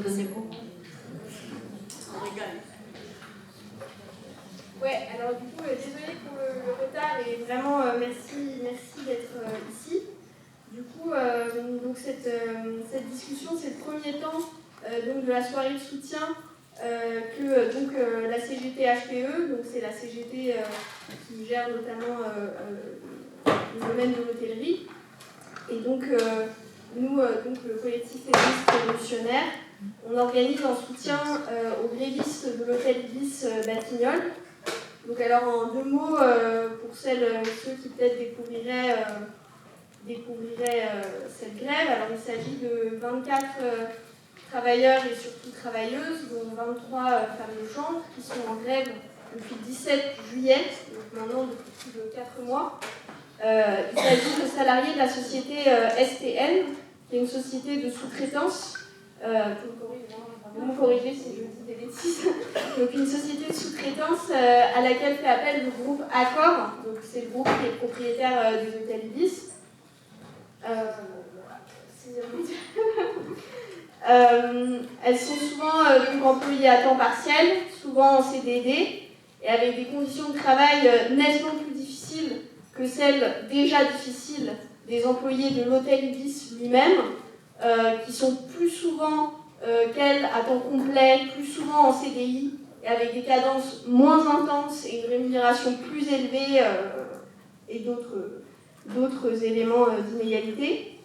redonner mot. On régale. Ouais, alors du coup, désolée pour le retard et vraiment merci d'être ici. Du coup, donc cette discussion, c'est le premier temps donc de la soirée de soutien que la CGT HPE, donc c'est la CGT qui gère notamment le domaine de l'hôtellerie. Et donc, nous, donc, le collectif féministe révolutionnaire, on organise en soutien aux grévistes de l'hôtel Ibis Batignolles. Donc alors en 2 mots, pour ceux qui peut-être découvriraient cette grève, alors il s'agit de 24 travailleurs et surtout travailleuses, dont 23 femmes de chambre, qui sont en grève depuis le 17 juillet, donc maintenant depuis plus de 4 mois. Il s'agit de salariés de la société STN, qui est une société de sous-traitance. Vous me corrigez si je dis des bêtises. Donc une société de sous-traitance à laquelle fait appel le groupe Accor. Donc c'est le groupe qui est propriétaire des hôtels Ibis. Elles sont souvent donc employées à temps partiel, souvent en CDD, et avec des conditions de travail nettement plus difficiles que celles déjà difficiles des employés de l'hôtel Ibis lui-même, qui sont plus souvent qu'elles à temps complet, plus souvent en CDI, et avec des cadences moins intenses et une rémunération plus élevée et d'autres éléments d'inégalité.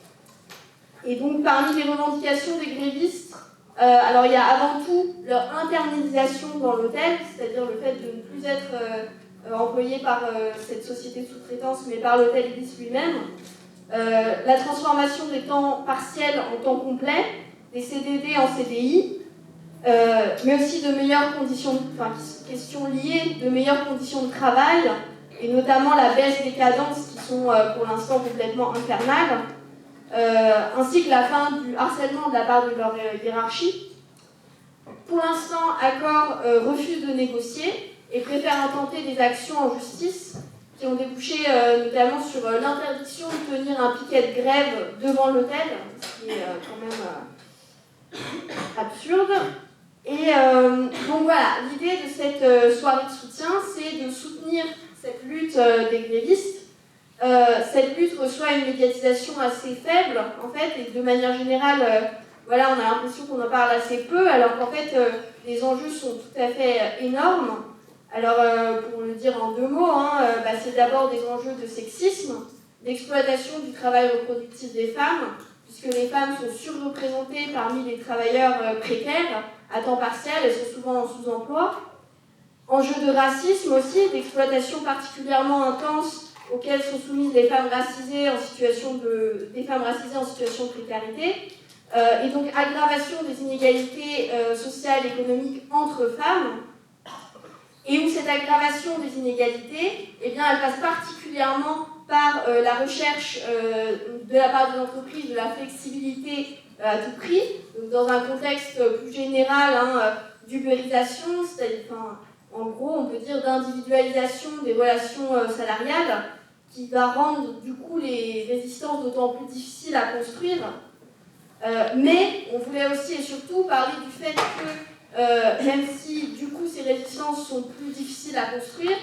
Et donc parmi les revendications des grévistes, alors il y a avant tout leur internalisation dans l'hôtel, c'est-à-dire le fait de ne plus être employé par cette société de sous-traitance, mais par l'hôtel Ibis lui-même, la transformation des temps partiels en temps complet, des CDD en CDI, mais aussi de meilleures conditions, questions liées de meilleures conditions de travail, et notamment la baisse des cadences qui sont pour l'instant complètement infernales, ainsi que la fin du harcèlement de la part de leur hiérarchie. Pour l'instant, Accor refuse de négocier et préfère intenter des actions en justice qui ont débouché notamment sur l'interdiction de tenir un piquet de grève devant l'hôtel, ce qui est quand même absurde. Et donc voilà, l'idée de cette soirée de soutien, c'est de soutenir cette lutte des grévistes. Cette lutte reçoit une médiatisation assez faible, en fait, et de manière générale, voilà, on a l'impression qu'on en parle assez peu, alors qu'en fait, les enjeux sont tout à fait énormes. Alors, pour le dire en 2 mots, c'est d'abord des enjeux de sexisme, d'exploitation du travail reproductif des femmes, puisque les femmes sont surreprésentées parmi les travailleurs précaires, à temps partiel, elles sont souvent en sous-emploi. Enjeux de racisme aussi, d'exploitation particulièrement intense auxquelles sont soumises les femmes racisées en situation de précarité, et donc aggravation des inégalités sociales et économiques entre femmes, et où cette aggravation des inégalités, eh bien, elle passe particulièrement par la recherche de la part des entreprises de la flexibilité à tout prix, donc dans un contexte plus général d'ubérisation, c'est-à-dire, en gros, on peut dire d'individualisation des relations salariales, qui va rendre du coup les résistances d'autant plus difficiles à construire. Mais on voulait aussi et surtout parler du fait que, même si du coup ces résistances sont plus difficiles à construire,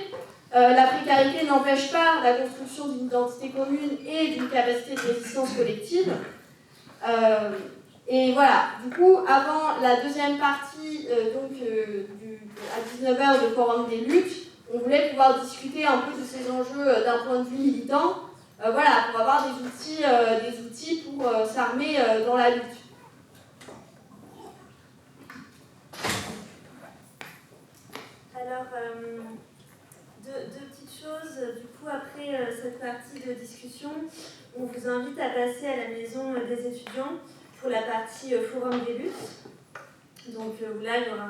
la précarité n'empêche pas la construction d'une identité commune et d'une capacité de résistance collective. Et voilà, du coup, avant la deuxième partie, à 19h de Forum des luttes, on voulait pouvoir discuter un peu de ces enjeux d'un point de vue militant, pour avoir des outils pour s'armer dans la lutte. Alors, deux petites choses. Du coup, après cette partie de discussion, on vous invite à passer à la maison des étudiants pour la partie Forum des luttes. Donc là, il y aura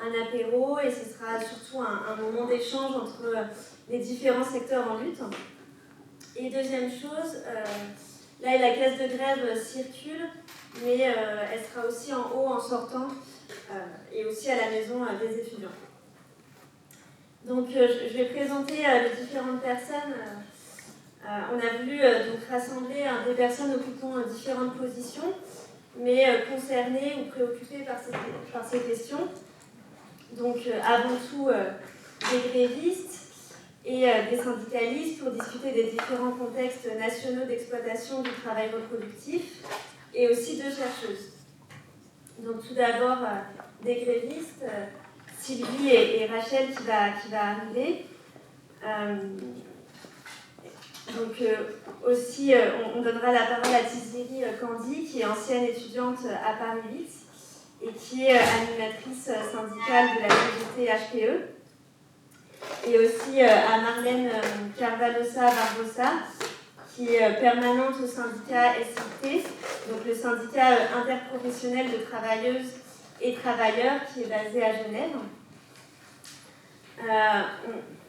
un apéro et ce sera surtout un moment d'échange entre les différents secteurs en lutte. Et deuxième chose, là, la caisse de grève circule, mais elle sera aussi en haut en sortant et aussi à la maison des étudiants. Donc, je vais présenter les différentes personnes. On a voulu donc rassembler des personnes occupant différentes positions. mais concernés ou préoccupés par ces questions. Donc avant tout des grévistes et des syndicalistes pour discuter des différents contextes nationaux d'exploitation du travail reproductif, et aussi deux chercheuses. Donc tout d'abord des grévistes, Sylvie et Rachel qui va arriver. Aussi, on donnera la parole à Tiziri Candy, qui est ancienne étudiante à Paris 8 et qui est animatrice syndicale de la CGT HPE. Et aussi à Marlène Carvalhosa Barbosa, qui est permanente au syndicat SIT, donc le syndicat interprofessionnel de travailleuses et travailleurs qui est basé à Genève.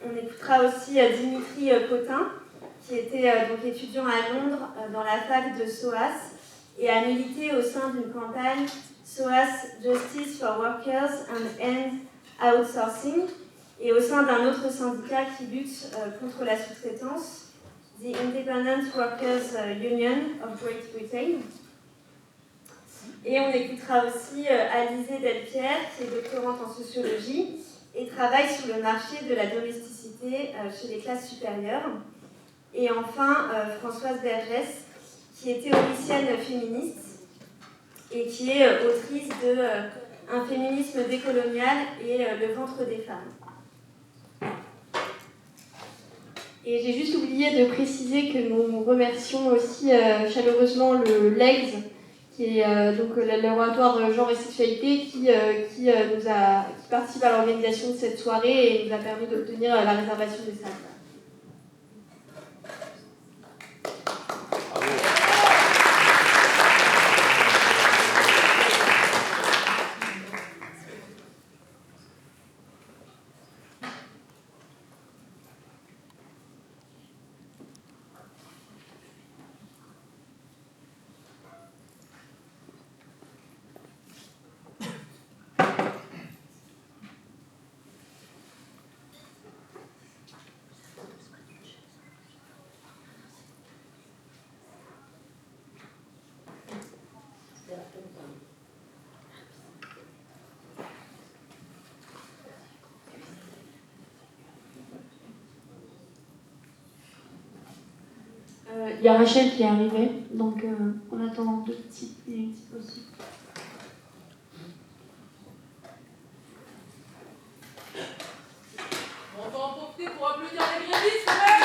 On écoutera aussi Dimitri Potin, qui était donc étudiant à Londres dans la fac de SOAS et a milité au sein d'une campagne SOAS Justice for Workers and End Outsourcing et au sein d'un autre syndicat qui lutte contre la sous-traitance, The Independent Workers Union of Great Britain. Et on écoutera aussi Alizée Delpierre, qui est doctorante en sociologie et travaille sur le marché de la domesticité chez les classes supérieures. Et enfin, Françoise Bergès, qui est théoricienne féministe et qui est autrice de Un féminisme décolonial et Le ventre des femmes. Et j'ai juste oublié de préciser que nous remercions aussi chaleureusement le LEGS, qui est donc le laboratoire genre et sexualité, qui participe à l'organisation de cette soirée et nous a permis d'obtenir la réservation des salles. Il y a Rachel qui est arrivée, donc on attend 2 petites minutes aussi. On va en profiter pour applaudir les grévistes, quand même.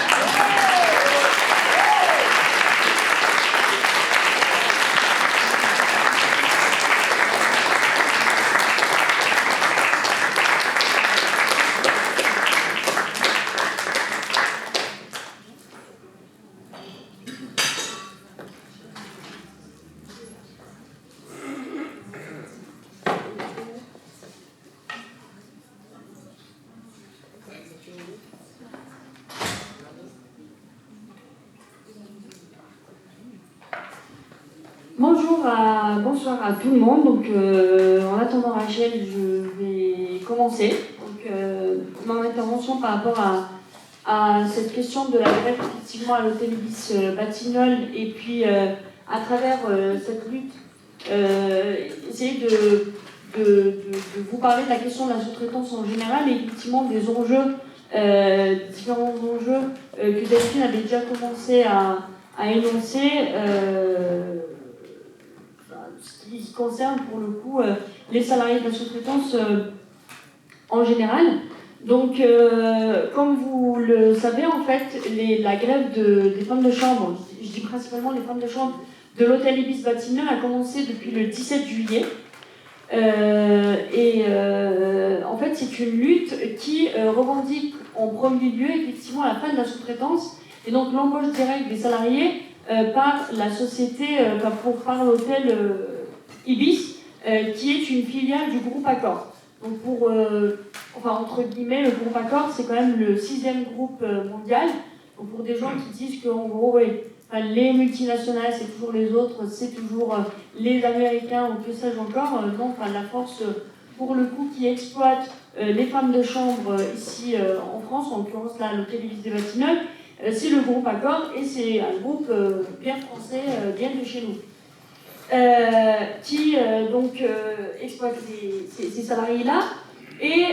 Bonsoir à tout le monde. Donc, en attendant Rachel, je vais commencer mon intervention par rapport à cette question de la grève effectivement à l'hôtel Ibis Batignolles et puis à travers cette lutte, essayer de vous parler de la question de la sous-traitance en général et effectivement des enjeux, différents enjeux que Delphine avait déjà commencé à énoncer. Ce qui concerne pour le coup les salariés de la sous-traitance en général. Donc, comme vous le savez, en fait, la grève des femmes de chambre, je dis principalement les femmes de chambre de l'hôtel Ibis Batignolles, a commencé depuis le 17 juillet. En fait, c'est une lutte qui revendique en premier lieu effectivement la fin de la sous-traitance et donc l'embauche directe des salariés par la société, par l'hôtel Ibis, qui est une filiale du groupe Accor. Donc entre guillemets, le groupe Accor, c'est quand même le 6e groupe mondial. Donc pour des gens qui disent qu'en gros, les multinationales, c'est toujours les autres, c'est toujours les Américains ou que sais-je encore, non, la force, pour le coup, qui exploite les femmes de chambre ici en France, en l'occurrence là, l'hôtel Ibis des Batignolles, c'est le groupe Accor et c'est un groupe bien français, bien de chez nous. qui exploitent ces salariés-là. Et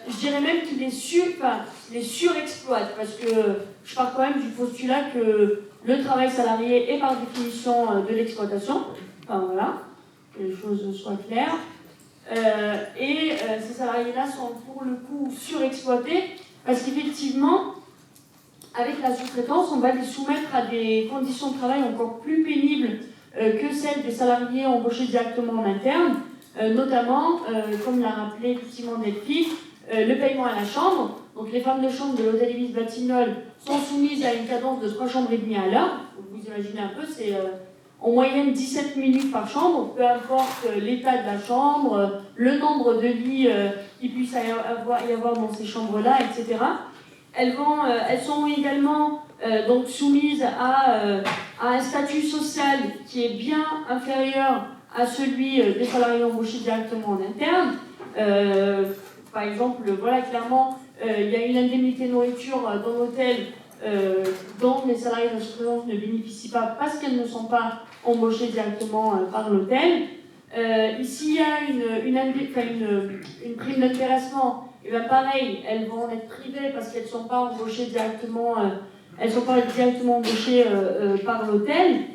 je dirais même qu'ils les surexploitent, parce que je pars quand même du postulat que le travail salarié est par définition de l'exploitation. Enfin voilà, que les choses soient claires. Ces salariés-là sont pour le coup surexploités, parce qu'effectivement, avec la sous-traitance, on va les soumettre à des conditions de travail encore plus pénibles que celles des salariés embauchés directement en interne, notamment, comme l'a rappelé effectivement Delphine, le paiement à la chambre. Donc les femmes de chambre de l'hôtel Ibis Batignolles sont soumises à une cadence de 3 chambres et demie à l'heure. Vous imaginez un peu, c'est en moyenne 17 minutes par chambre, peu importe l'état de la chambre, le nombre de lits qu'il puisse y avoir dans ces chambres-là, etc. Elles sont également donc soumises à un statut social qui est bien inférieur à celui des salariés embauchés directement en interne. Par exemple, voilà, clairement, il y a une indemnité nourriture dans l'hôtel dont les salariés de sous-traitance ne bénéficient pas parce qu'elles ne sont pas embauchées directement par l'hôtel. Ici, il y a une prime d'intéressement. Et bien pareil, elles vont en être privées parce qu'elles ne sont pas embauchées directement, embauchées par l'hôtel.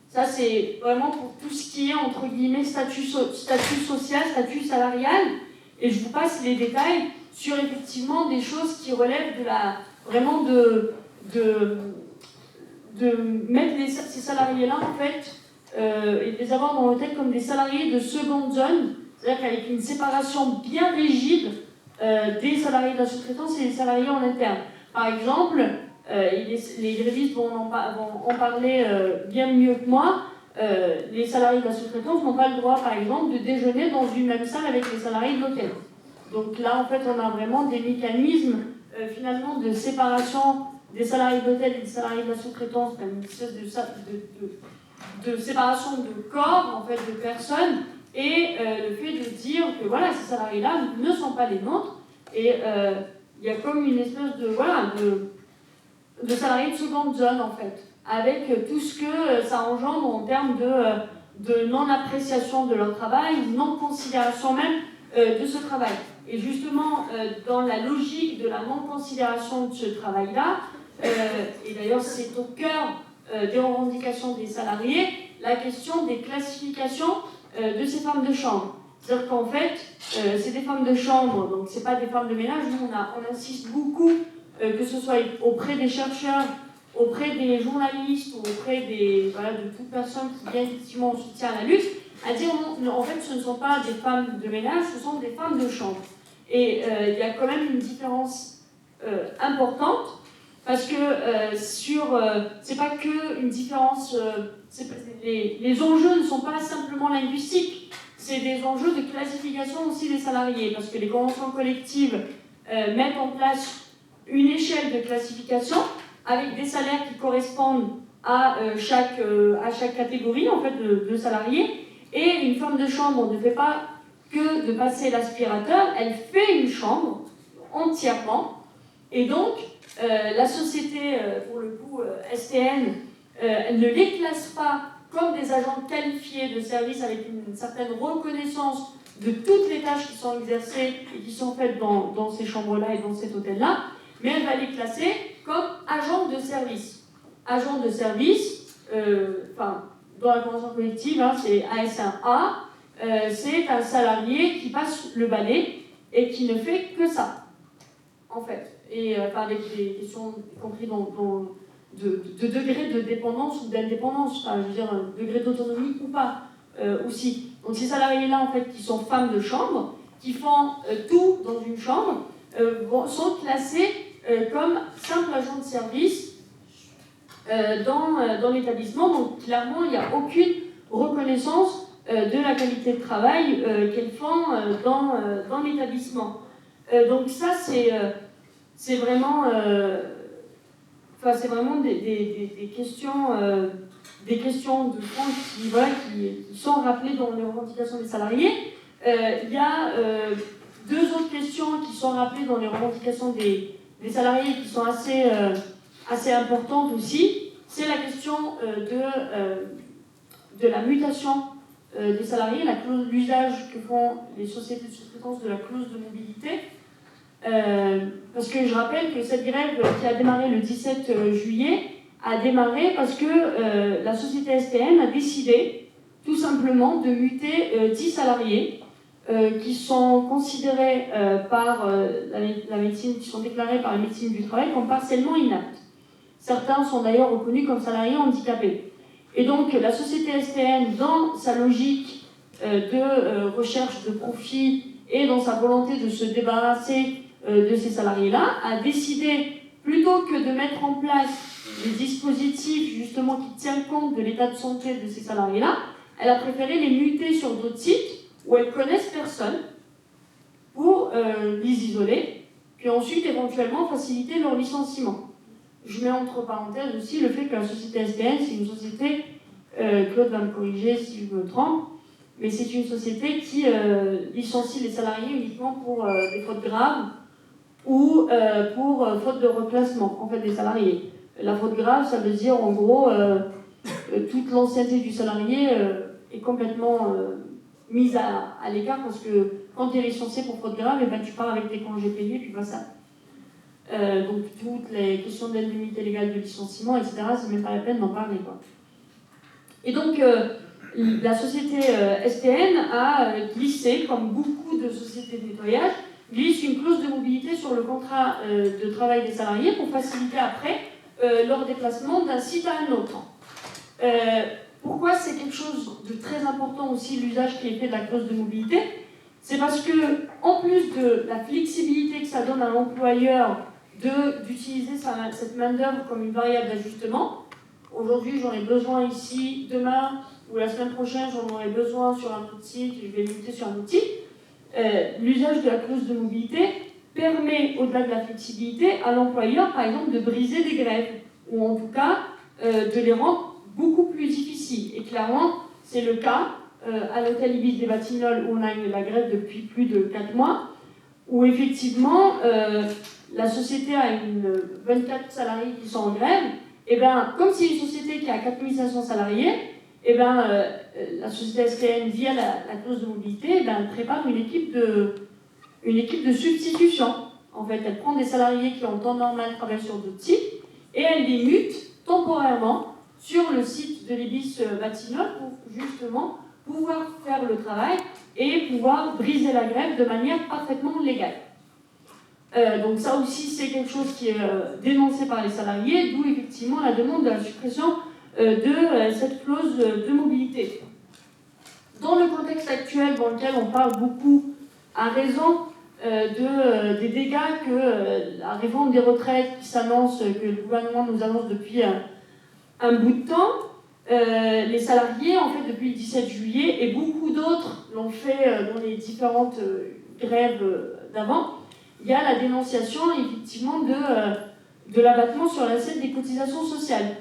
Ça c'est vraiment pour tout ce qui est entre guillemets statut social, statut salarial. Et je vous passe les détails sur effectivement des choses qui relèvent de mettre ces salariés-là en fait et de les avoir dans l'hôtel comme des salariés de seconde zone. C'est-à-dire qu'avec une séparation bien rigide des salariés de la sous-traitance et des salariés en interne. Par exemple, les grévistes vont en parler bien mieux que moi, les salariés de la sous-traitance n'ont pas le droit, par exemple, de déjeuner dans une même salle avec les salariés de l'hôtel. Donc là, en fait, on a vraiment des mécanismes, finalement, de séparation des salariés de l'hôtel et des salariés de la sous-traitance, une espèce de séparation de corps, en fait, de personnes, et le fait de dire que voilà, ces salariés-là ne sont pas les nôtres, et il y a comme une espèce de salariés de seconde zone, en fait, avec tout ce que ça engendre en termes de non-appréciation de leur travail, non-considération même de ce travail. Et justement, dans la logique de la non-considération de ce travail-là, et d'ailleurs c'est au cœur des revendications des salariés, la question des classifications de ces femmes de chambre. C'est-à-dire qu'en fait, c'est des femmes de chambre, donc c'est pas des femmes de ménage. Nous, on insiste beaucoup, que ce soit auprès des chercheurs, auprès des journalistes, ou auprès de toute personne qui vient effectivement en soutien à la lutte, à dire non, en fait, ce ne sont pas des femmes de ménage, ce sont des femmes de chambre. Et il y a quand même une différence importante, parce que c'est pas que une différence, les enjeux ne sont pas simplement linguistiques, c'est des enjeux de classification aussi des salariés, parce que les conventions collectives mettent en place une échelle de classification avec des salaires qui correspondent à chaque catégorie en fait, de salariés, et une femme de chambre ne fait pas que de passer l'aspirateur, elle fait une chambre entièrement, et donc la société, pour le coup STN, elle ne les classe pas comme des agents qualifiés de service avec une certaine reconnaissance de toutes les tâches qui sont exercées et qui sont faites dans ces chambres-là et dans cet hôtel-là, mais elle va les classer comme agents de service. Agents de service, dans la convention collective, c'est AS1A, c'est un salarié qui passe le balai et qui ne fait que ça, en fait. Et avec des questions, y compris de degré de dépendance ou d'indépendance, je veux dire, un degré d'autonomie ou pas, aussi. Donc ces salariés-là, en fait, qui sont femmes de chambre, qui font tout dans une chambre, sont classés comme simples agents de service dans l'établissement. Donc clairement, il n'y a aucune reconnaissance de la qualité de travail qu'elles font dans l'établissement. Donc ça, c'est vraiment, des questions de fond qui sont rappelées dans les revendications des salariés. Il y a deux autres questions qui sont rappelées dans les revendications des salariés qui sont assez importantes aussi. c'est la question de la mutation des salariés, l'usage que font les sociétés de sous-traitance de la clause de mobilité. Parce que je rappelle que cette grève qui a démarré le 17 juillet a démarré parce que la société STN a décidé tout simplement de muter 10 salariés qui sont considérés par la médecine, qui sont déclarés par la médecine du travail comme partiellement inaptes. Certains sont d'ailleurs reconnus comme salariés handicapés. Et donc la société STN, dans sa logique de recherche de profit et dans sa volonté de se débarrasser de ces salariés-là, a décidé, plutôt que de mettre en place des dispositifs justement qui tiennent compte de l'état de santé de ces salariés-là, elle a préféré les muter sur d'autres sites où elles connaissent personne pour les isoler, puis ensuite éventuellement faciliter leur licenciement. Je mets entre parenthèses aussi le fait que la société STN, c'est une société, Claude va me corriger si je me trompe, mais c'est une société qui licencie les salariés uniquement pour des fautes graves ou pour faute de reclassement en fait, des salariés. La faute grave, ça veut dire en gros toute l'ancienneté du salarié est complètement mise à l'écart parce que quand tu es licencié pour faute grave, et ben, tu pars avec tes congés payés, puis pas ça. Donc toutes les questions d'indemnité légale de licenciement, etc., c'est même pas la peine d'en parler, quoi. Et donc la société STN a glissé, comme beaucoup de sociétés de nettoyage, glisse une clause de mobilité sur le contrat de travail des salariés pour faciliter après leur déplacement d'un site à un autre. Pourquoi c'est quelque chose de très important aussi, l'usage qui est fait de la clause de mobilité? C'est parce que, en plus de la flexibilité que ça donne à l'employeur d'utiliser cette main-d'œuvre comme une variable d'ajustement, aujourd'hui j'en ai besoin ici, demain ou la semaine prochaine j'en aurai besoin sur un autre site, je vais limiter sur un autre site, l'usage de la clause de mobilité permet, au-delà de la flexibilité, à l'employeur, par exemple, de briser des grèves, ou en tout cas de les rendre beaucoup plus difficiles. Et clairement, c'est le cas à l'hôtel Ibis des Batignolles, où on a eu la grève depuis plus de 4 mois, où effectivement, la société a 24 salariés qui sont en grève, et bien, comme c'est une société qui a 4500 salariés, et bien, la société STN, via la clause de mobilité, elle prépare une équipe de substitution. En fait, elle prend des salariés qui en temps normal travaillent sur d'autres sites, et elle les mute temporairement sur le site de l'Ibis Batignolles pour justement pouvoir faire le travail et pouvoir briser la grève de manière parfaitement légale. Donc ça aussi, c'est quelque chose qui est dénoncé par les salariés, d'où effectivement la demande de la suppression de cette clause de mobilité. Dans le contexte actuel dans lequel on parle beaucoup, à raison, des dégâts que la réforme des retraites qui s'annonce, que le gouvernement nous annonce depuis un bout de temps, les salariés, en fait, depuis le 17 juillet, et beaucoup d'autres l'ont fait dans les différentes grèves d'avant, il y a la dénonciation, effectivement, de l'abattement sur l'assiette des cotisations sociales.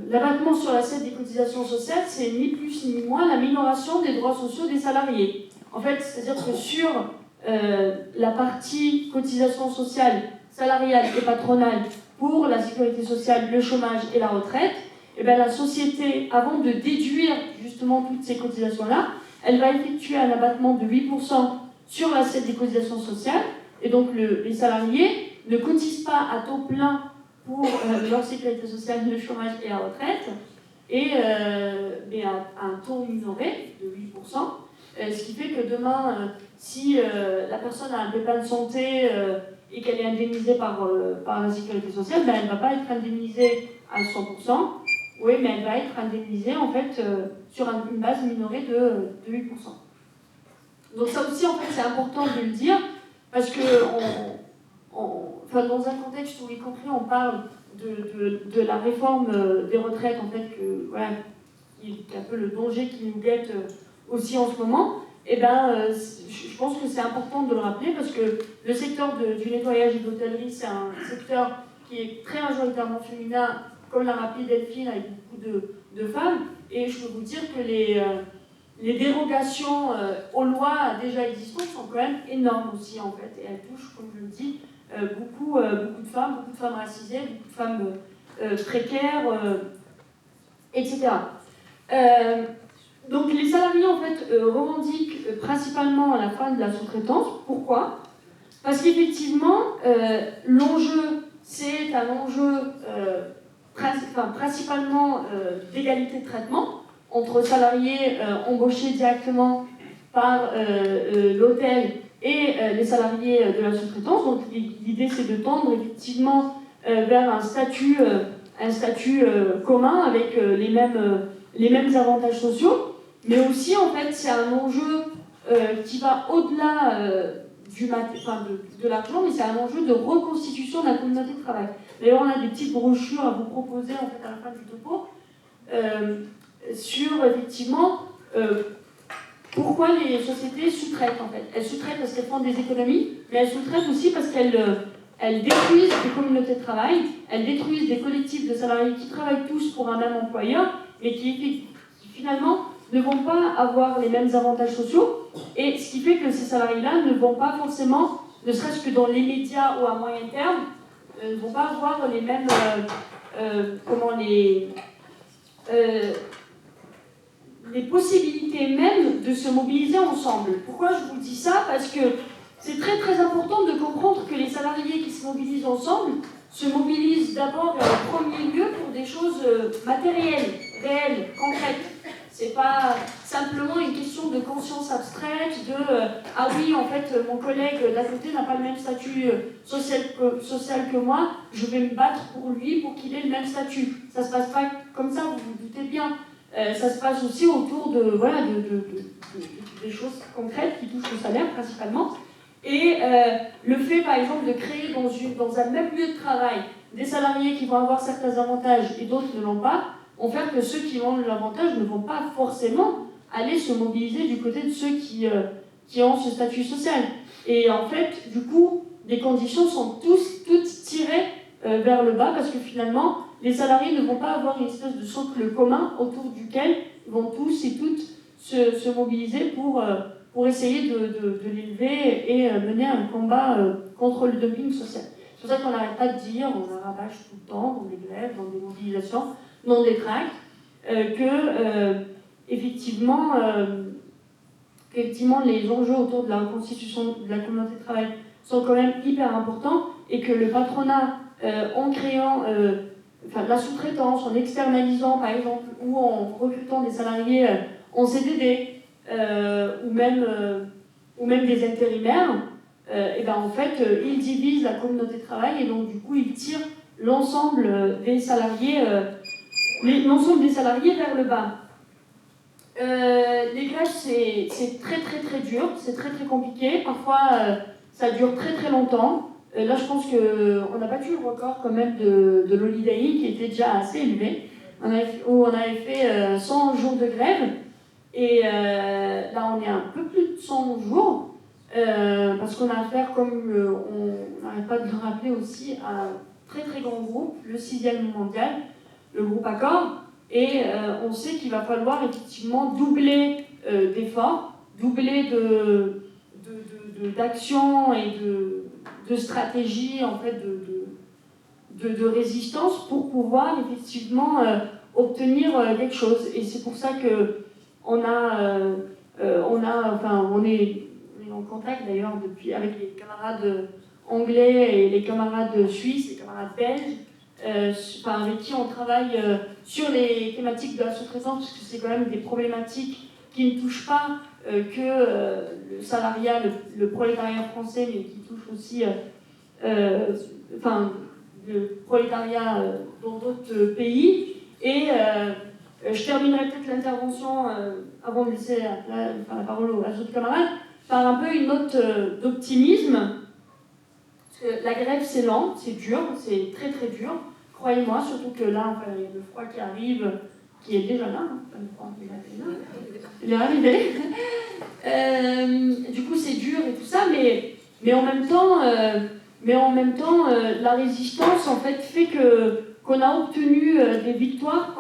L'abattement sur l'assiette des cotisations sociales, c'est ni plus ni moins la minoration des droits sociaux des salariés. En fait, c'est-à-dire que sur la partie cotisation sociale, salariale et patronale pour la sécurité sociale, le chômage et la retraite, et bien la société, avant de déduire justement toutes ces cotisations-là, elle va effectuer un abattement de 8% sur l'assiette des cotisations sociales, et donc les salariés ne cotisent pas à taux plein pour leur sécurité sociale, le chômage et la retraite, mais à un taux minoré de 8%, ce qui fait que demain, si la personne a un pépin de santé et qu'elle est indemnisée par la sécurité sociale, ben elle ne va pas être indemnisée à 100%, oui, mais elle va être indemnisée en fait sur une base minorée de 8%. Donc ça aussi, en fait, c'est important de le dire, parce que enfin, dans un contexte où, y compris, on parle de la réforme des retraites, en fait, voilà, qui est un peu le danger qui nous guette aussi en ce moment, et ben, je pense que c'est important de le rappeler, parce que le secteur du nettoyage et de l'hôtellerie, c'est un secteur qui est très majoritairement féminin, comme l'a rappelé Delphine, avec beaucoup de femmes, et je peux vous dire que les dérogations aux lois déjà existantes sont quand même énormes aussi, en fait, et elles touchent, comme je le dis, beaucoup de femmes racisées, beaucoup de femmes précaires, etc. Donc les salariés en fait revendiquent principalement la fin de la sous-traitance. Pourquoi ? Parce qu'effectivement, l'enjeu, c'est un enjeu principalement d'égalité de traitement entre salariés embauchés directement par l'hôtel et les salariés de la sous-traitance. Donc l'idée, c'est de tendre effectivement vers un statut commun avec les mêmes avantages sociaux. Mais aussi, en fait, c'est un enjeu qui va au-delà de l'argent, mais c'est un enjeu de reconstitution de la communauté de travail. D'ailleurs, on a des petites brochures à vous proposer en fait, à la fin du topo sur effectivement pourquoi les sociétés sous-traitent en fait. Elles sous-traitent parce qu'elles font des économies, mais elles sous-traitent aussi parce qu'elles détruisent des communautés de travail, elles détruisent des collectifs de salariés qui travaillent tous pour un même employeur, mais qui finalement ne vont pas avoir les mêmes avantages sociaux, et ce qui fait que ces salariés-là ne vont pas forcément, ne serait-ce que dans les médias ou à moyen terme, ne vont pas avoir les mêmes, les possibilités même de se mobiliser ensemble. Pourquoi je vous dis ça ? Parce que c'est très très important de comprendre que les salariés qui se mobilisent ensemble se mobilisent d'abord et en premier lieu pour des choses matérielles, réelles, concrètes. C'est pas simplement une question de conscience abstraite, de ah oui, en fait, mon collègue d'à côté n'a pas le même statut social que moi, je vais me battre pour lui pour qu'il ait le même statut. Ça se passe pas comme ça, vous vous doutez bien. Ça se passe aussi autour de, voilà, des choses concrètes qui touchent le salaire principalement. Et le fait, par exemple, de créer dans un même lieu de travail des salariés qui vont avoir certains avantages et d'autres ne l'ont pas, vont faire que ceux qui ont l'avantage ne vont pas forcément aller se mobiliser du côté de ceux qui ont ce statut social. Et en fait, du coup, les conditions sont toutes tirées vers le bas parce que finalement, les salariés ne vont pas avoir une espèce de socle commun autour duquel ils vont tous et toutes se mobiliser pour essayer de l'élever et mener un combat contre le dumping social. C'est pour ça qu'on n'arrête pas de dire, on la rabâche tout le temps, dans des grèves, dans des mobilisations, dans des tracts, effectivement, les enjeux autour de la reconstitution de la communauté de travail sont quand même hyper importants et que le patronat, en créant la sous-traitance, en externalisant par exemple, ou en recrutant des salariés en CDD, ou même des intérimaires, et ben en fait, ils divisent la communauté de travail et donc du coup, ils tirent l'ensemble des salariés vers le bas. Les grèves, c'est très très très dur, c'est très très compliqué. Parfois, ça dure très très longtemps. Là, je pense qu'on a battu le record quand même de l'Holiday qui était déjà assez élevé. On avait fait 100 jours de grève. Et là, on est un peu plus de 100 jours. Parce qu'on a affaire, comme on n'arrête pas de le rappeler aussi, à un très très grand groupe, le 6e mondial, le groupe Accor, et on sait qu'il va falloir effectivement doubler d'efforts, doubler d'actions et de stratégies en fait, de résistance pour pouvoir effectivement obtenir quelque chose. Et c'est pour ça que on est en contact d'ailleurs depuis avec les camarades anglais et les camarades suisses, les camarades belges, avec qui on travaille sur les thématiques de la sous-traitance, parce que c'est quand même des problématiques qui ne touchent pas que le salariat, le prolétariat français, mais qui touchent aussi le prolétariat dans d'autres pays. Et je terminerai peut-être l'intervention, avant de laisser la parole aux autres camarades, par un peu une note d'optimisme. Parce que la grève, c'est lent, c'est dur, c'est très très dur. Croyez-moi, surtout que là, il y a le froid qui arrive, qui est déjà là. Le froid, il est arrivé. Du coup, c'est dur et tout ça, mais en même temps, la résistance, en fait qu'on a obtenu des victoires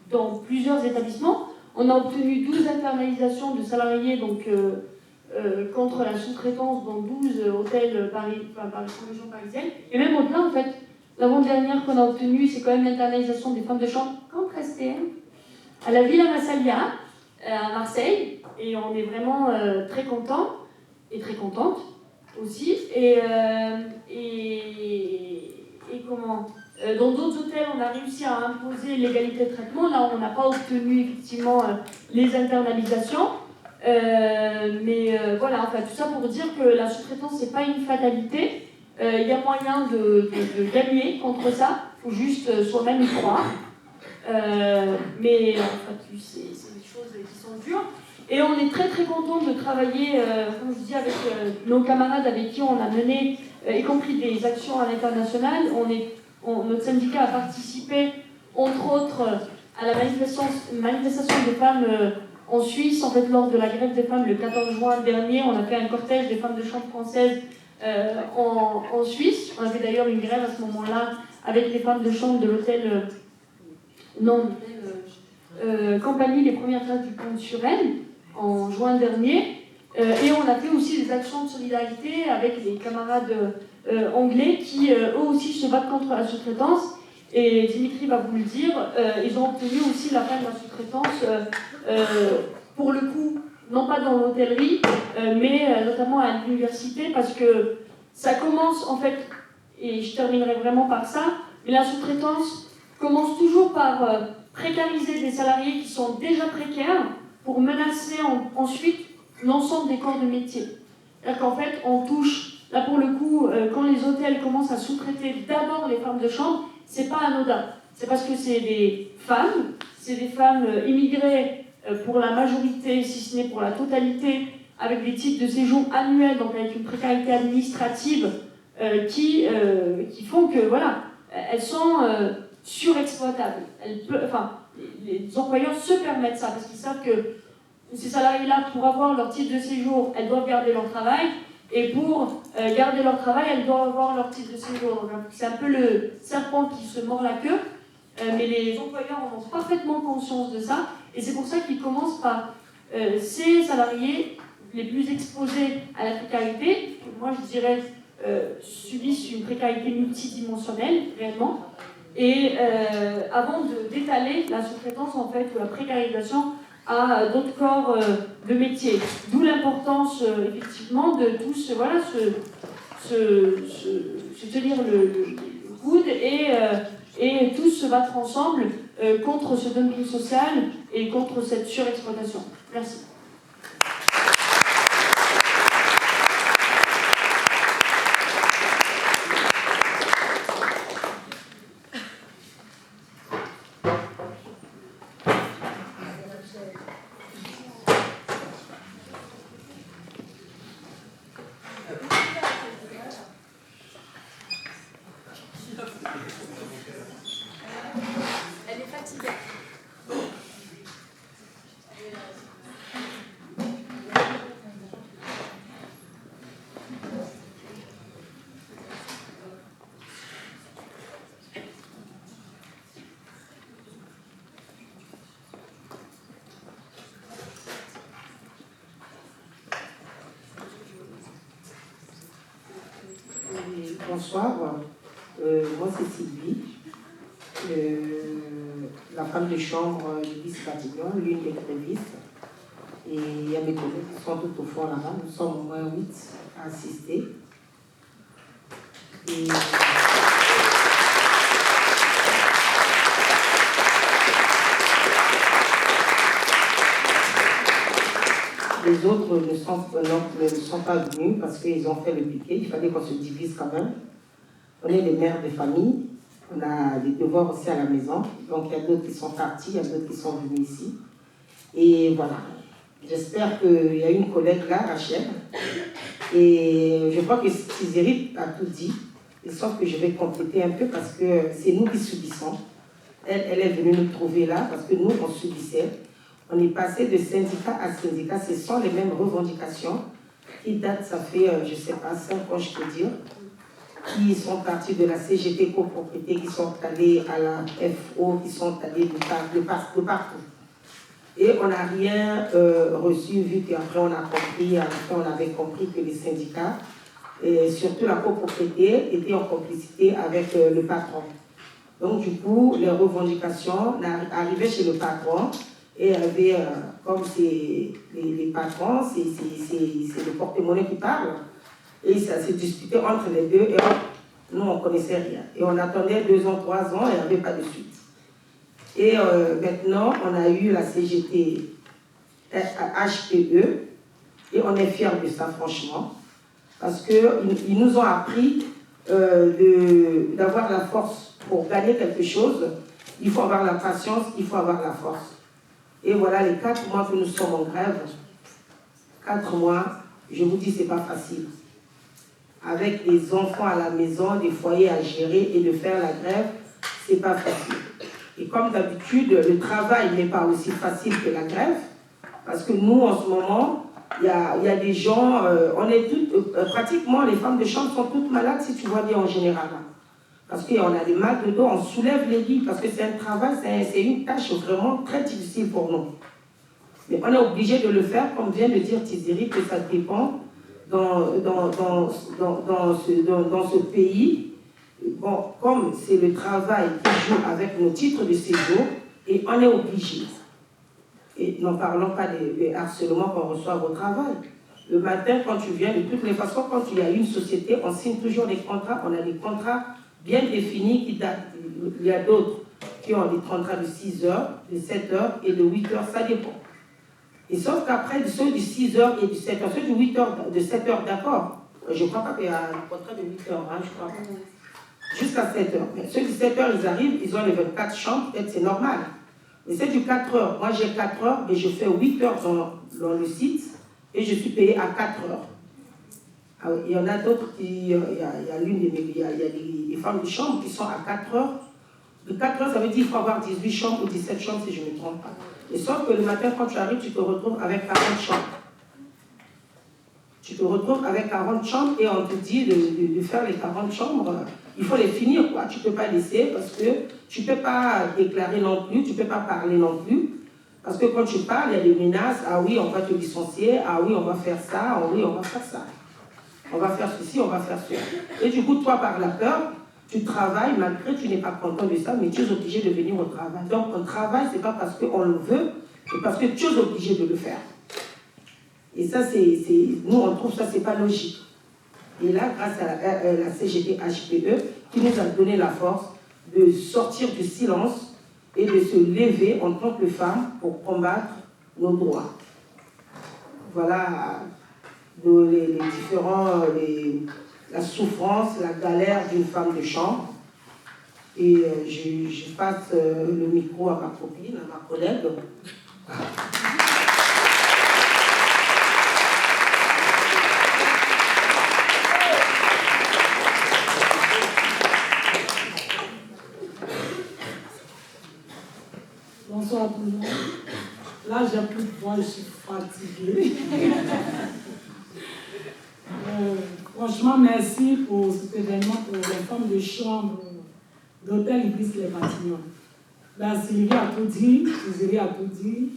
dans plusieurs établissements. On a obtenu 12 internalisations de salariés, donc contre la sous-traitance dans 12 hôtels par région parisienne. Et même au-delà, en fait, l'avant-dernière qu'on a obtenue, c'est quand même l'internalisation des femmes de chambre contre STM à la Villa Massalia, à Marseille. Et on est vraiment très contents et très contentes aussi. Et comment dans d'autres hôtels, on a réussi à imposer l'égalité de traitement. Là, on n'a pas obtenu effectivement les internalisations. Mais voilà, enfin, tout ça pour dire que la sous-traitance, c'est pas une fatalité. Il y a moyen de gagner contre ça. Il faut juste soi-même y croire. Mais en fait, c'est des choses qui sont dures. Et on est très très content de travailler, comme je dis, avec nos camarades avec qui on a mené, y compris des actions à l'international. Notre syndicat a participé, entre autres, à la manifestation des femmes en Suisse, en fait, lors de la grève des femmes le 14 juin dernier. On a fait un cortège des femmes de chambre françaises en Suisse. On avait d'ailleurs une grève à ce moment-là avec les femmes de chambre de l'hôtel Campagny, les premières classes du Pont de Suresnes, en juin dernier. Et on a fait aussi des actions de solidarité avec les camarades anglais qui, eux aussi, se battent contre la sous-traitance. Et Dimitri va vous le dire, ils ont obtenu aussi la fin de la sous-traitance, pour le coup, non pas dans l'hôtellerie, mais notamment à l'université, parce que ça commence, en fait, et je terminerai vraiment par ça, mais la sous-traitance commence toujours par précariser des salariés qui sont déjà précaires pour menacer ensuite l'ensemble des corps de métier. C'est-à-dire qu'en fait, on touche, là pour le coup, quand les hôtels commencent à sous-traiter d'abord les femmes de chambre, c'est pas anodin. C'est parce que c'est des femmes immigrées pour la majorité, si ce n'est pour la totalité, avec des titres de séjour annuels, donc avec une précarité administrative qui font que, voilà, elles sont surexploitables. Les employeurs se permettent ça, parce qu'ils savent que ces salariés-là, pour avoir leur titre de séjour, elles doivent garder leur travail, et pour garder leur travail, elles doivent avoir leur titre de séjour. Donc, c'est un peu le serpent qui se mord la queue, mais les employeurs en ont parfaitement conscience de ça, et c'est pour ça qu'ils commencent par ces salariés les plus exposés à la précarité, moi je dirais subissent une précarité multidimensionnelle, réellement, et avant d'étaler la sous-traitance, en fait, ou la précarisation à d'autres corps de métier. D'où l'importance, effectivement, de tous se tenir le coude et tous se battre ensemble contre ce dumping social et contre cette surexploitation. Merci. Elle est fatiguée. Bonsoir, moi c'est Sylvie, la femme de chambre du vice-Matignon, l'une des grévistes. Et il y a mes collègues qui sont tout au fond là-bas, nous sommes au moins 8 à assister. Et les autres ne sont pas venus parce qu'ils ont fait le piquet, il fallait qu'on se divise quand même. On est des mères de famille, on a des devoirs aussi à la maison, donc il y a d'autres qui sont partis, il y a d'autres qui sont venus ici. Et voilà, j'espère qu'il y a une collègue là, Rachel, et je crois que Cizéry a tout dit, et sauf que je vais compléter un peu parce que c'est nous qui subissons. Elle est venue nous trouver là parce que nous, on subissait. On est passé de syndicat à syndicat, ce sont les mêmes revendications qui datent, ça fait, je ne sais pas, 5 ans, je peux dire, qui sont partis de la CGT copropriété, qui sont allés à la FO, qui sont allés de partout. Et on n'a rien reçu, vu qu'après on a compris, après on avait compris que les syndicats, et surtout la copropriété, étaient en complicité avec le patron. Donc du coup, les revendications arrivaient chez le patron, et avait, comme c'est les patrons, c'est le porte-monnaie qui parle, et ça s'est disputé entre les deux, et nous on ne connaissait rien. Et on attendait 2 ans, 3 ans, et il n'y avait pas de suite. Et maintenant, on a eu la CGT HPE, et on est fiers de ça, franchement, parce qu'ils nous ont appris d'avoir la force pour gagner quelque chose. Il faut avoir la patience, il faut avoir la force. Et voilà les 4 mois que nous sommes en grève. 4 mois, je vous dis, ce n'est pas facile. Avec des enfants à la maison, des foyers à gérer et de faire la grève, ce n'est pas facile. Et comme d'habitude, le travail n'est pas aussi facile que la grève, parce que nous, en ce moment, il y a des gens, on est toutes, pratiquement, les femmes de chambre sont toutes malades, si tu vois bien en général. Parce qu'on a des mal de dos, on soulève les lits, parce que c'est un travail, c'est une tâche vraiment très difficile pour nous. Mais on est obligé de le faire, comme vient de dire Tiziri, que ça dépend dans ce pays. Bon, comme c'est le travail qui joue avec nos titres de séjour, et on est obligé. Et n'en parlons pas des harcèlements qu'on reçoit au travail. Le matin, quand tu viens, de toutes les façons, quand il y a une société, on signe toujours des contrats, on a des contrats bien définis qui datent. Il y a d'autres qui ont des contrats de 6 heures, de 7 heures et de 8 heures, ça dépend. Et sauf qu'après, ceux de 6 heures et de 7 heures, ceux de 8 heures, de 7 heures, d'accord, je ne crois pas qu'il y a un contrat de 8 heures, hein, je crois. Jusqu'à 7 heures. Mais ceux de 7 heures, ils arrivent, ils ont les 24 chambres, peut-être c'est normal. Mais c'est du 4 heures. Moi, j'ai 4 heures, mais je fais 8 heures dans le site et je suis payée à 4 heures. Alors, il y en a d'autres qui. Il y a des femmes de chambre qui sont à 4 heures. De 4 heures, ça veut dire qu'il faut avoir 18 chambres ou 17 chambres si je ne me trompe pas. Et sauf que le matin, quand tu arrives, tu te retrouves avec 40 chambres. Tu te retrouves avec 40 chambres et on te dit de faire les 40 chambres. Il faut les finir, quoi. Tu ne peux pas laisser parce que tu ne peux pas déclarer non plus, tu ne peux pas parler non plus. Parce que quand tu parles, il y a des menaces. Ah oui, on va te licencier. Ah oui, on va faire ça. Ah oui, on va faire ça. On va faire ceci, on va faire cela. Et du coup, toi, par la peur, tu travailles, malgré que tu n'es pas content de ça, mais tu es obligé de venir au travail. Donc, on travaille, ce n'est pas parce qu'on le veut, c'est parce que tu es obligé de le faire. Et ça, nous, on trouve ça, ce n'est pas logique. Et là, grâce à la CGT HPE, qui nous a donné la force de sortir du silence et de se lever en tant que femme pour combattre nos droits. Voilà les différents, la souffrance, la galère d'une femme de chambre. Et je passe le micro à ma copine, à ma collègue. Bonsoir tout le monde. Là, j'ai plus de voix, je suis fatiguée. Franchement, merci pour cet événement pour les femmes de chambre d'hôtel Ibis Les Batignolles. Là, Sylvie a tout dit, Sylvie a tout dit.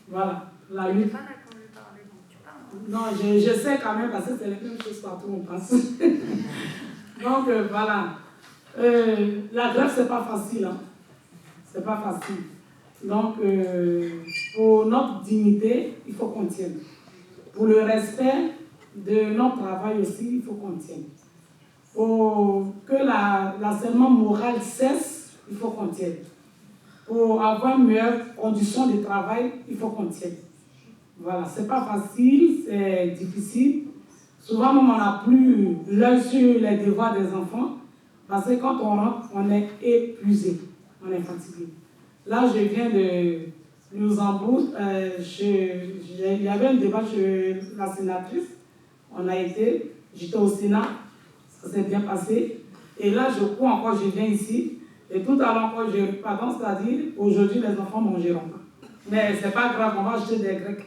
Voilà, la lutte. Non, je sais quand même parce que c'est la même chose partout où on passe. Donc, voilà. La grève, c'est pas facile. Hein. C'est pas facile. Donc, pour notre dignité, il faut qu'on tienne. Pour le respect de notre travail aussi, il faut qu'on tienne. Pour que l'harcèlement moral cesse, il faut qu'on tienne. Pour avoir une meilleure condition de travail, il faut qu'on tienne. Voilà, c'est pas facile, c'est difficile. Souvent, même, on n'a plus l'œil sur les devoirs des enfants, parce que quand on rentre, on est épuisé, on est fatigué. Là, je viens de Luxembourg. Il y avait un débat chez la sénatrice. J'étais au Sénat, ça s'est bien passé. Et là, je crois encore, je viens ici. Et tout à l'heure encore, je pardon, c'est-à-dire, aujourd'hui, les enfants ne mangeront pas. Mais ce n'est pas grave, on va acheter des Grecs.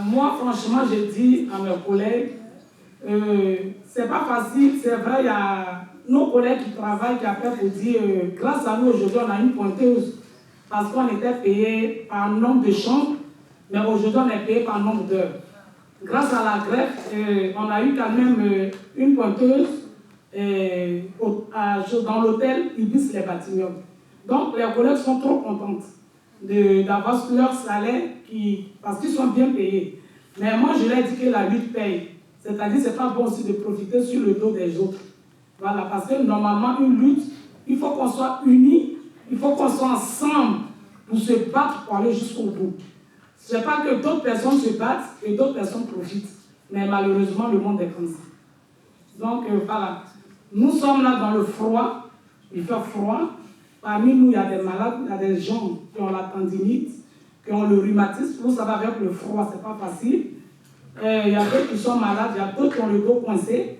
Moi, franchement, je dis à mes collègues, c'est pas facile, c'est vrai, il y a nos collègues qui travaillent qui appellent pour dire grâce à nous aujourd'hui on a une pointeuse parce qu'on était payé par nombre de chambres, mais aujourd'hui on est payé par nombre d'heures. Grâce à la greffe, on a eu quand même une pointeuse dans l'hôtel Ibis les Batignolles. Donc les collègues sont trop contentes d'avoir leur salaire parce qu'ils sont bien payés. Mais moi je leur ai dit que la lutte paye. C'est-à-dire que ce n'est pas bon aussi de profiter sur le dos des autres. Voilà, parce que normalement, une lutte, il faut qu'on soit unis, il faut qu'on soit ensemble pour se battre, pour aller jusqu'au bout. Ce n'est pas que d'autres personnes se battent et d'autres personnes profitent. Mais malheureusement, le monde est comme ça. Donc, voilà. Nous sommes là dans le froid, il fait froid. Parmi nous, il y a des malades, il y a des gens qui ont la tendinite, qui ont le rhumatisme. Vous savez, avec le froid, ce n'est pas facile. Il y a d'autres qui sont malades, il y a d'autres qui ont le dos coincé.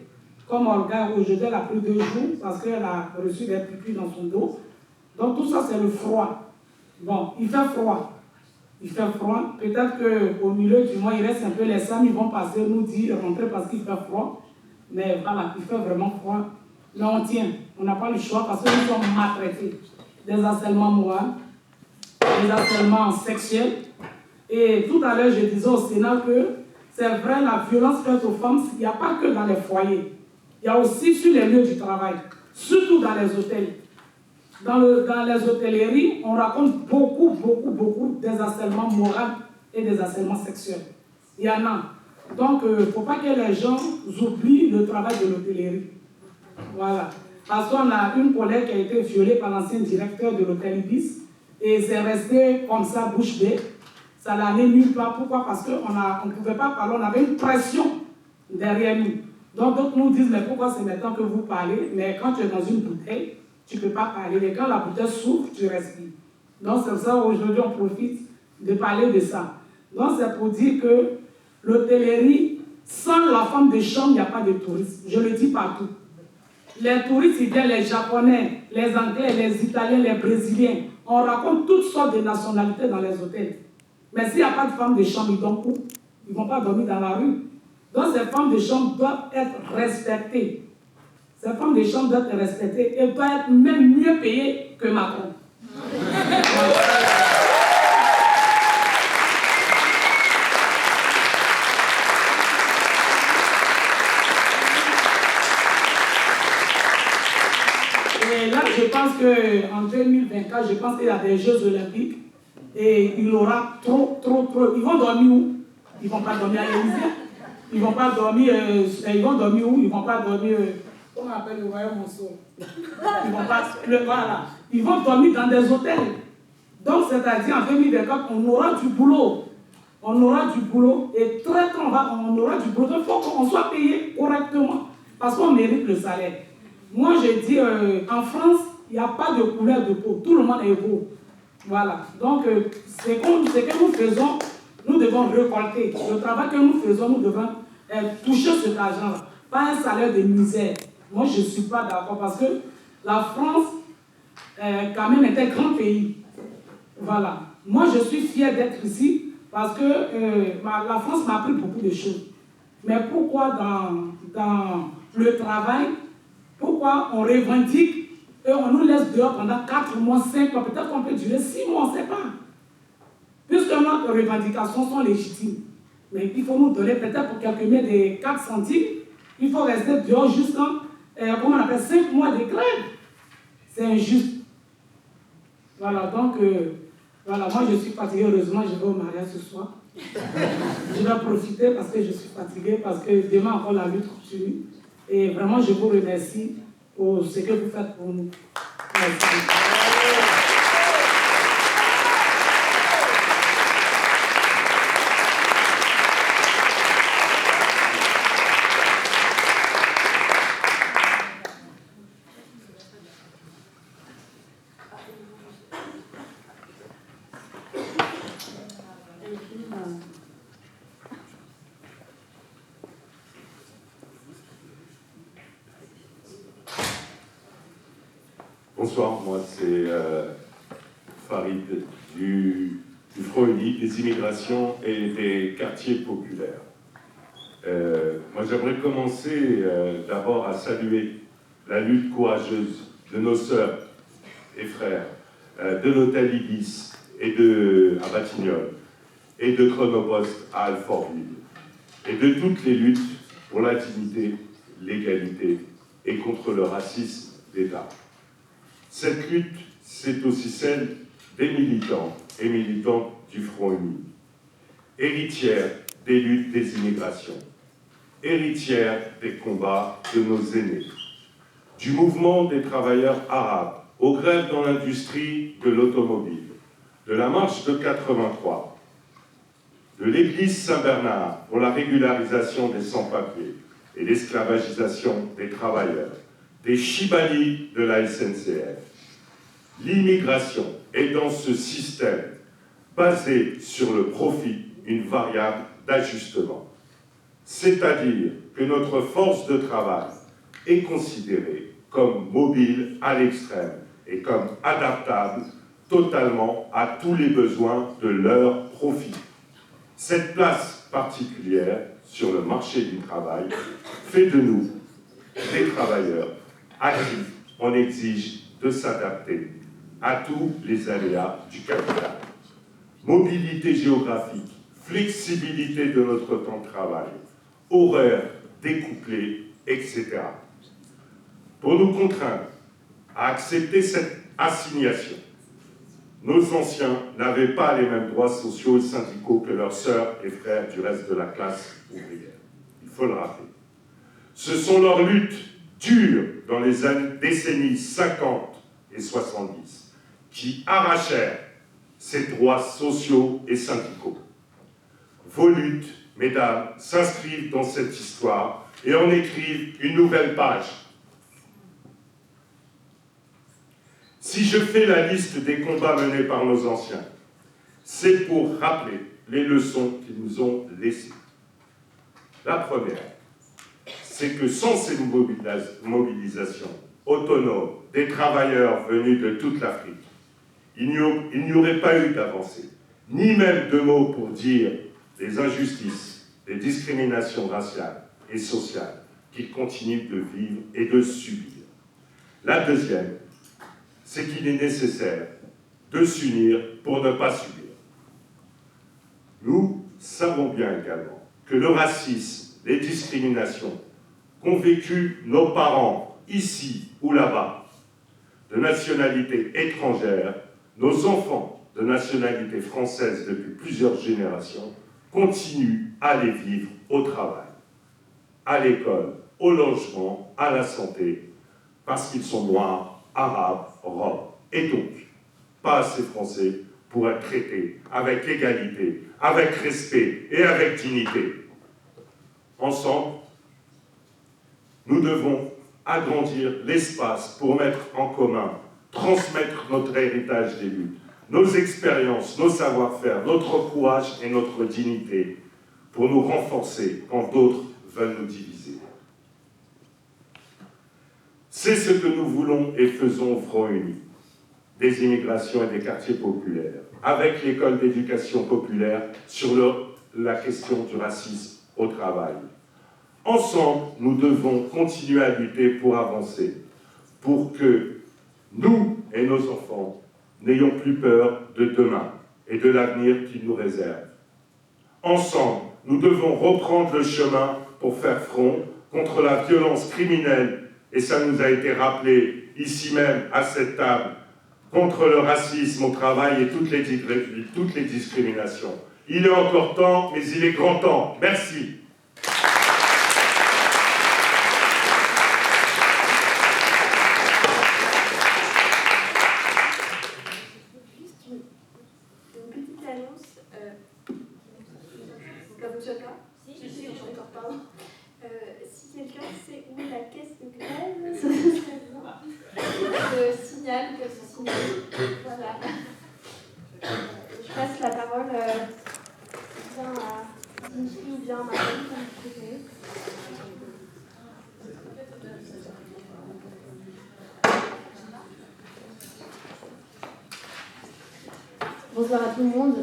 Comme Olga, aujourd'hui, elle a pris 2 jours parce qu'elle a reçu des piqûres dans son dos. Donc tout ça, c'est le froid. Bon, il fait froid. Il fait froid. Peut-être qu'au milieu du mois, il reste un peu les SAM, ils vont passer nous dire rentrer parce qu'il fait froid. Mais voilà, il fait vraiment froid. Mais on tient. On n'a pas le choix parce que nous sommes maltraités. Des harcèlements moraux, des harcèlements sexuels. Et tout à l'heure, je disais au Sénat que c'est vrai, la violence faite aux femmes, il n'y a pas que dans les foyers. Il y a aussi sur les lieux du travail, surtout dans les hôtels. Dans les hôtelleries, on raconte beaucoup des harcèlements moraux et des harcèlements sexuels. Il y en a. Donc, il ne faut pas que les gens oublient le travail de l'hôtellerie. Voilà. Parce qu'on a une collègue qui a été violée par l'ancien directeur de l'hôtel Ibis et c'est resté comme ça, bouche bée. Ça n'allait nulle part. Pourquoi? Parce qu'on ne pouvait pas parler, on avait une pression derrière nous. Donc d'autres nous disent, mais pourquoi c'est maintenant que vous parlez? Mais quand tu es dans une bouteille, tu ne peux pas parler. Et quand la bouteille s'ouvre, tu respires. Donc c'est pour ça qu'aujourd'hui on profite de parler de ça. Donc c'est pour dire que l'hôtellerie, sans la femme de chambre, il n'y a pas de tourisme. Je le dis partout. Les touristes, ils viennent les Japonais, les Anglais, les Italiens, les Brésiliens. On raconte toutes sortes de nationalités dans les hôtels. Mais s'il n'y a pas de femmes de chambre, ils dorment où? Ils ne vont pas dormir dans la rue. Donc ces femmes de chambre doivent être respectées. Ces femmes de chambre doivent être respectées et doivent être même mieux payées que Macron. Et là, je pense qu'en 2024, je pense qu'il y a des Jeux Olympiques. Et il y aura trop. Ils vont dormir où? Ils ne vont pas dormir à l'Élysée. Ils vont pas dormir. Ils vont dormir où? Ils ne vont pas dormir. Comment on appelle le royaume Monceau? Ils vont pas. Voilà. Ils vont dormir dans des hôtels. Donc, c'est-à-dire en 2024, on aura du boulot. On aura du boulot. Et très tôt, on aura du boulot. Donc, il faut qu'on soit payé correctement. Parce qu'on mérite le salaire. Moi, je dis, en France, il n'y a pas de couleur de peau. Tout le monde est beau. Voilà. Donc, ce que nous faisons, nous devons récolter. Le travail que nous faisons, nous devons toucher cet argent-là. Pas un salaire de misère. Moi, je ne suis pas d'accord parce que la France, quand même, est un grand pays. Voilà. Moi, je suis fier d'être ici parce que la France m'a appris beaucoup de choses. Mais pourquoi dans le travail, pourquoi on revendique et on nous laisse dehors pendant 4 mois, 5 mois, peut-être qu'on peut durer 6 mois, on ne sait pas. Puisque nos revendications sont légitimes. Mais il faut nous donner peut-être pour quelques miettes de 4 centimes, il faut rester dehors jusqu'à, comment on appelle, 5 mois de grève. C'est injuste. Voilà, donc, voilà, moi je suis fatiguée, heureusement je vais au mariage ce soir. Je vais profiter parce que je suis fatiguée, parce que demain encore la lutte continue. Et vraiment, je vous remercie pour ce que vous faites pour nous. Merci. Bonsoir, moi c'est Farid du Front Uni, des immigrations et des quartiers populaires. Moi, j'aimerais commencer d'abord à saluer la lutte courageuse de nos sœurs et frères de l'hôtel Ibis à Batignolles et de Chronopost à Alfortville et de toutes les luttes pour la dignité, l'égalité et contre le racisme d'État. Cette lutte, c'est aussi celle des militants et militantes du Front Uni, héritière des luttes des immigrations, héritière des combats de nos aînés, du mouvement des travailleurs arabes, aux grèves dans l'industrie de l'automobile, de la marche de 83, de l'église Saint-Bernard pour la régularisation des sans-papiers et l'esclavagisation des travailleurs, des Chibali de la SNCF. L'immigration est dans ce système basé sur le profit une variable d'ajustement. C'est-à-dire que notre force de travail est considérée comme mobile à l'extrême et comme adaptable totalement à tous les besoins de leur profit. Cette place particulière sur le marché du travail fait de nous des travailleurs à qui on exige de s'adapter à tous les aléas du capital. Mobilité géographique, flexibilité de notre temps de travail, horaires découplés, etc. Pour nous contraindre à accepter cette assignation, nos anciens n'avaient pas les mêmes droits sociaux et syndicaux que leurs sœurs et frères du reste de la classe ouvrière. Il faut le rappeler. Ce sont leurs luttes dures dans les décennies 50 et 70 qui arrachèrent ces droits sociaux et syndicaux. Vos luttes, mesdames, s'inscrivent dans cette histoire et en écrivent une nouvelle page. Si je fais la liste des combats menés par nos anciens, c'est pour rappeler les leçons qu'ils nous ont laissées. La première, c'est que sans ces mobilisations autonomes des travailleurs venus de toute l'Afrique, il n'y aurait pas eu d'avancée, ni même de mots pour dire les injustices, les discriminations raciales et sociales qu'ils continuent de vivre et de subir. La deuxième, c'est qu'il est nécessaire de s'unir pour ne pas subir. Nous savons bien également que le racisme, les discriminations qu'ont vécu nos parents, ici ou là-bas, de nationalité étrangère, nos enfants de nationalité française depuis plusieurs générations, continuent à les vivre au travail, à l'école, au logement, à la santé, parce qu'ils sont noirs, arabes, roms, et donc pas assez français pour être traités avec égalité, avec respect et avec dignité. Ensemble, nous devons agrandir l'espace pour mettre en commun, transmettre notre héritage des luttes, nos expériences, nos savoir-faire, notre courage et notre dignité pour nous renforcer quand d'autres veulent nous diviser. C'est ce que nous voulons et faisons au Front Uni, des immigrations et des quartiers populaires, avec l'école d'éducation populaire sur la question du racisme au travail. Ensemble, nous devons continuer à lutter pour avancer, pour que nous et nos enfants n'ayons plus peur de demain et de l'avenir qu'il nous réserve. Ensemble, nous devons reprendre le chemin pour faire front contre la violence criminelle, et ça nous a été rappelé ici même à cette table, contre le racisme au travail et toutes les discriminations. Il est encore temps, mais il est grand temps. Merci. Si quelqu'un sait où est la caisse de grève, ça serait bien. Je signale que ce signal. Voilà. Je passe la parole bien à Dimitri ou bien à Marie, comme vous préférez. Bonsoir à tout le monde.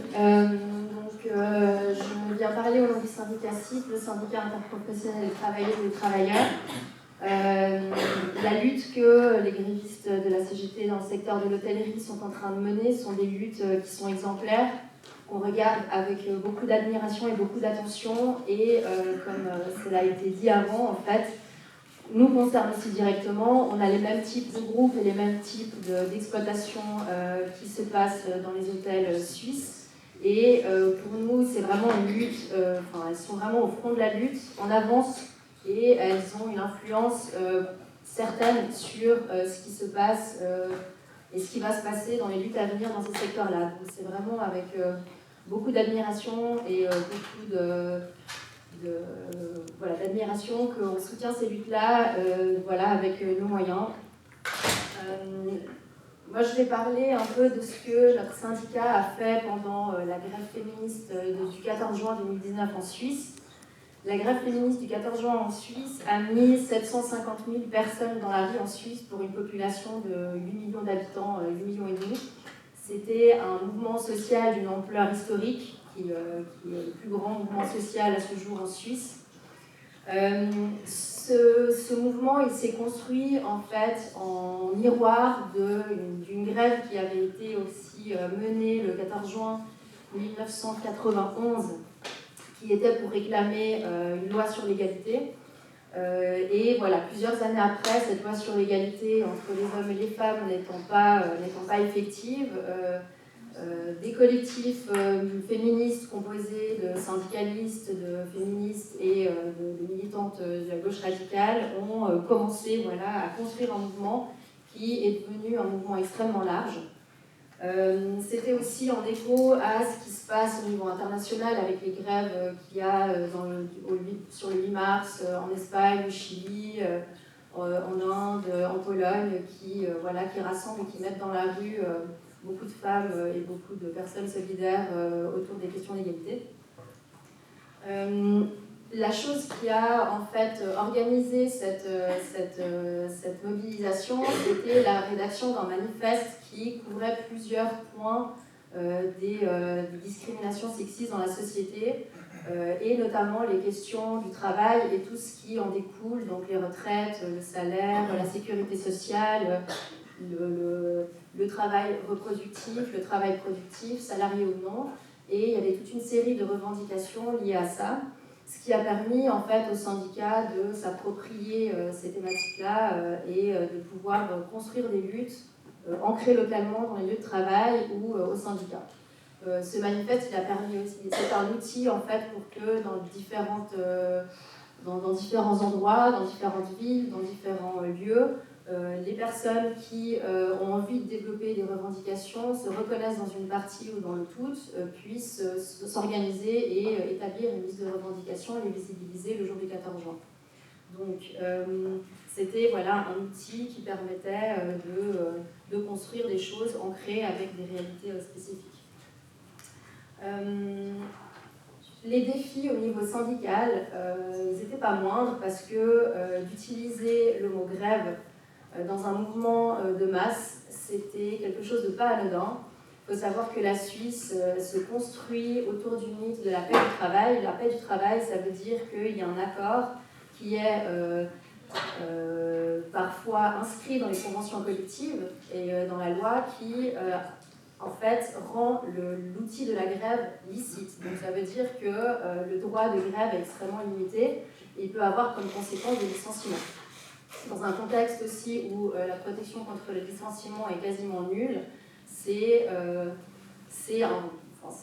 Je viens viens parler au nom du syndicat CIT, le syndicat interprofessionnel des travailleuses et des travailleurs. La lutte que les grévistes de la CGT dans le secteur de l'hôtellerie sont en train de mener sont des luttes qui sont exemplaires, qu'on regarde avec beaucoup d'admiration et beaucoup d'attention, et comme cela a été dit avant, en fait, nous concerne aussi directement. On a les mêmes types de groupes et les mêmes types d'exploitation qui se passent dans les hôtels suisses. Et pour nous, c'est vraiment une lutte, elles sont vraiment au front de la lutte, en avance, et elles ont une influence certaine sur ce qui se passe et ce qui va se passer dans les luttes à venir dans ces secteurs-là. Donc c'est vraiment avec beaucoup d'admiration et beaucoup d'admiration qu'on soutient ces luttes-là avec nos moyens. Moi, je vais parler un peu de ce que notre syndicat a fait pendant la grève féministe du 14 juin 2019 en Suisse. La grève féministe du 14 juin en Suisse a mis 750 000 personnes dans la rue en Suisse pour une population de 8 millions d'habitants, 8 millions et demi. C'était un mouvement social d'une ampleur historique, qui est le plus grand mouvement social à ce jour en Suisse. Ce mouvement, il s'est construit en fait en miroir d'une grève qui avait été aussi menée le 14 juin 1991, qui était pour réclamer une loi sur l'égalité. Et voilà, plusieurs années après, cette loi sur l'égalité entre les hommes et les femmes n'étant pas effective, des collectifs féministes composés de syndicalistes, de féministes et de militantes de la gauche radicale ont commencé à construire un mouvement qui est devenu un mouvement extrêmement large. C'était aussi en écho à ce qui se passe au niveau international avec les grèves qu'il y a sur le 8 mars en Espagne, au Chili, en Inde, en Pologne, qui rassemblent et qui mettent dans la rue beaucoup de femmes et beaucoup de personnes solidaires autour des questions d'égalité. La chose qui a en fait organisé cette mobilisation, c'était la rédaction d'un manifeste qui couvrait plusieurs points des discriminations sexistes dans la société, et notamment les questions du travail et tout ce qui en découle, donc les retraites, le salaire, la sécurité sociale, le travail reproductif, le travail productif, salarié ou non. Et il y avait toute une série de revendications liées à ça, ce qui a permis en fait au syndicat de s'approprier ces thématiques-là et de pouvoir construire des luttes ancrées localement dans les lieux de travail ou au syndicat. Ce manifeste, il a permis aussi, c'est un outil en fait pour que dans différents endroits, dans différentes villes, dans différents lieux, les personnes qui ont envie de développer des revendications, se reconnaissent dans une partie ou dans le tout, puissent s'organiser et établir une liste de revendications et les visibiliser le jour du 14 juin. Donc c'était un outil qui permettait de construire des choses ancrées avec des réalités spécifiques. Les défis au niveau syndical, ils n'étaient pas moindres parce que d'utiliser le mot grève dans un mouvement de masse, c'était quelque chose de pas anodin. Il faut savoir que la Suisse se construit autour du mythe de la paix du travail. La paix du travail, ça veut dire qu'il y a un accord qui est parfois inscrit dans les conventions collectives et dans la loi qui, en fait, rend l'outil de la grève licite. Donc ça veut dire que le droit de grève est extrêmement limité et il peut avoir comme conséquence des licenciements. Dans un contexte aussi où la protection contre le licenciement est quasiment nulle, c'est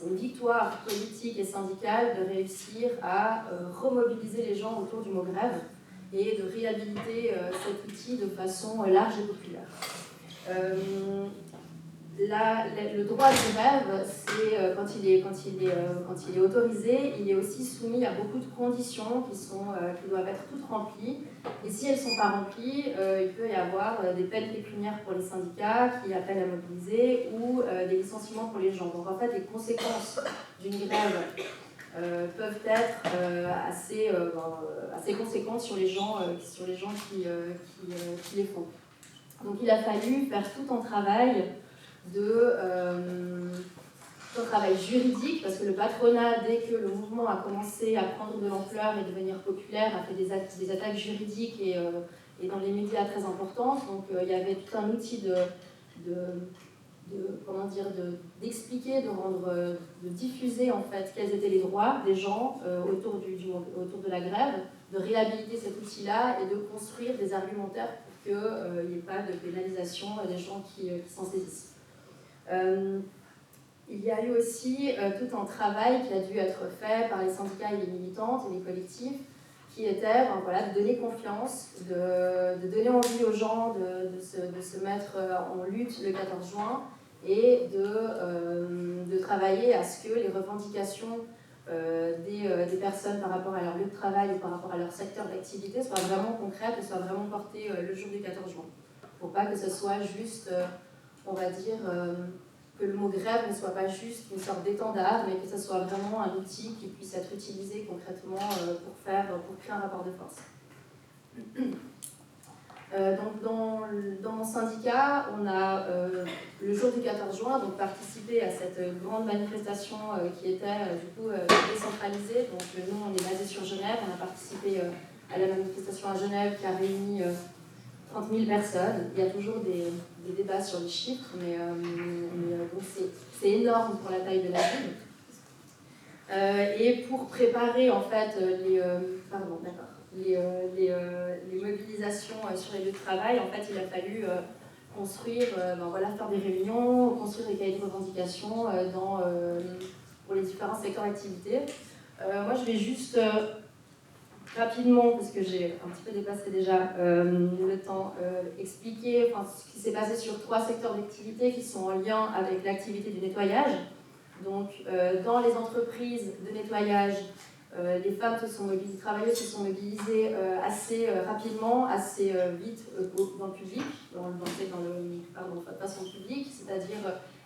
une victoire politique et syndicale de réussir à remobiliser les gens autour du mot grève et de réhabiliter cet outil de façon large et populaire. Le droit de grève, c'est quand il est autorisé, il est aussi soumis à beaucoup de conditions qui doivent être toutes remplies. Et si elles ne sont pas remplies, il peut y avoir des peines pécuniaires pour les syndicats qui appellent à mobiliser ou des licenciements pour les gens. Donc en fait, les conséquences d'une grève peuvent être assez conséquentes sur les gens qui les font. Donc il a fallu faire tout un travail tout un travail juridique, parce que le patronat, dès que le mouvement a commencé à prendre de l'ampleur et devenir populaire, a fait des attaques juridiques et dans les médias très importantes. Donc il y avait tout un outil d'expliquer, de diffuser en fait quels étaient les droits des gens autour de la grève, de réhabiliter cet outil-là et de construire des argumentaires pour qu'il n'y ait pas de pénalisation des gens qui s'en saisissent. Il y a eu aussi tout un travail qui a dû être fait par les syndicats et les militantes et les collectifs, qui était de donner confiance, de donner envie aux gens de se mettre en lutte le 14 juin et de travailler à ce que les revendications des personnes par rapport à leur lieu de travail ou par rapport à leur secteur d'activité soient vraiment concrètes et soient vraiment portées le jour du 14 juin. Pour pas que ce soit juste, on va dire, que le mot grève ne soit pas juste une sorte d'étendard, mais que ce soit vraiment un outil qui puisse être utilisé concrètement pour créer un rapport de force. Donc dans mon syndicat, on a le jour du 14 juin donc, participé à cette grande manifestation qui était du coup décentralisée. Donc nous, on est basé sur Genève, on a participé à la manifestation à Genève qui a réuni 30 000 personnes. Il y a toujours des débats sur les chiffres, mais donc c'est énorme pour la taille de la ville. Et pour préparer en fait les mobilisations sur les lieux de travail, en fait, il a fallu construire, faire des réunions, construire des cahiers de revendications pour les différents secteurs d'activité. Moi, je vais juste rapidement, parce que j'ai un petit peu dépassé déjà le temps, expliquer ce qui s'est passé sur 3 secteurs d'activité qui sont en lien avec l'activité du nettoyage. Donc, dans les entreprises de nettoyage, les femmes les travailleuses se sont mobilisées assez rapidement, assez vite dans le public, de façon publique, c'est-à-dire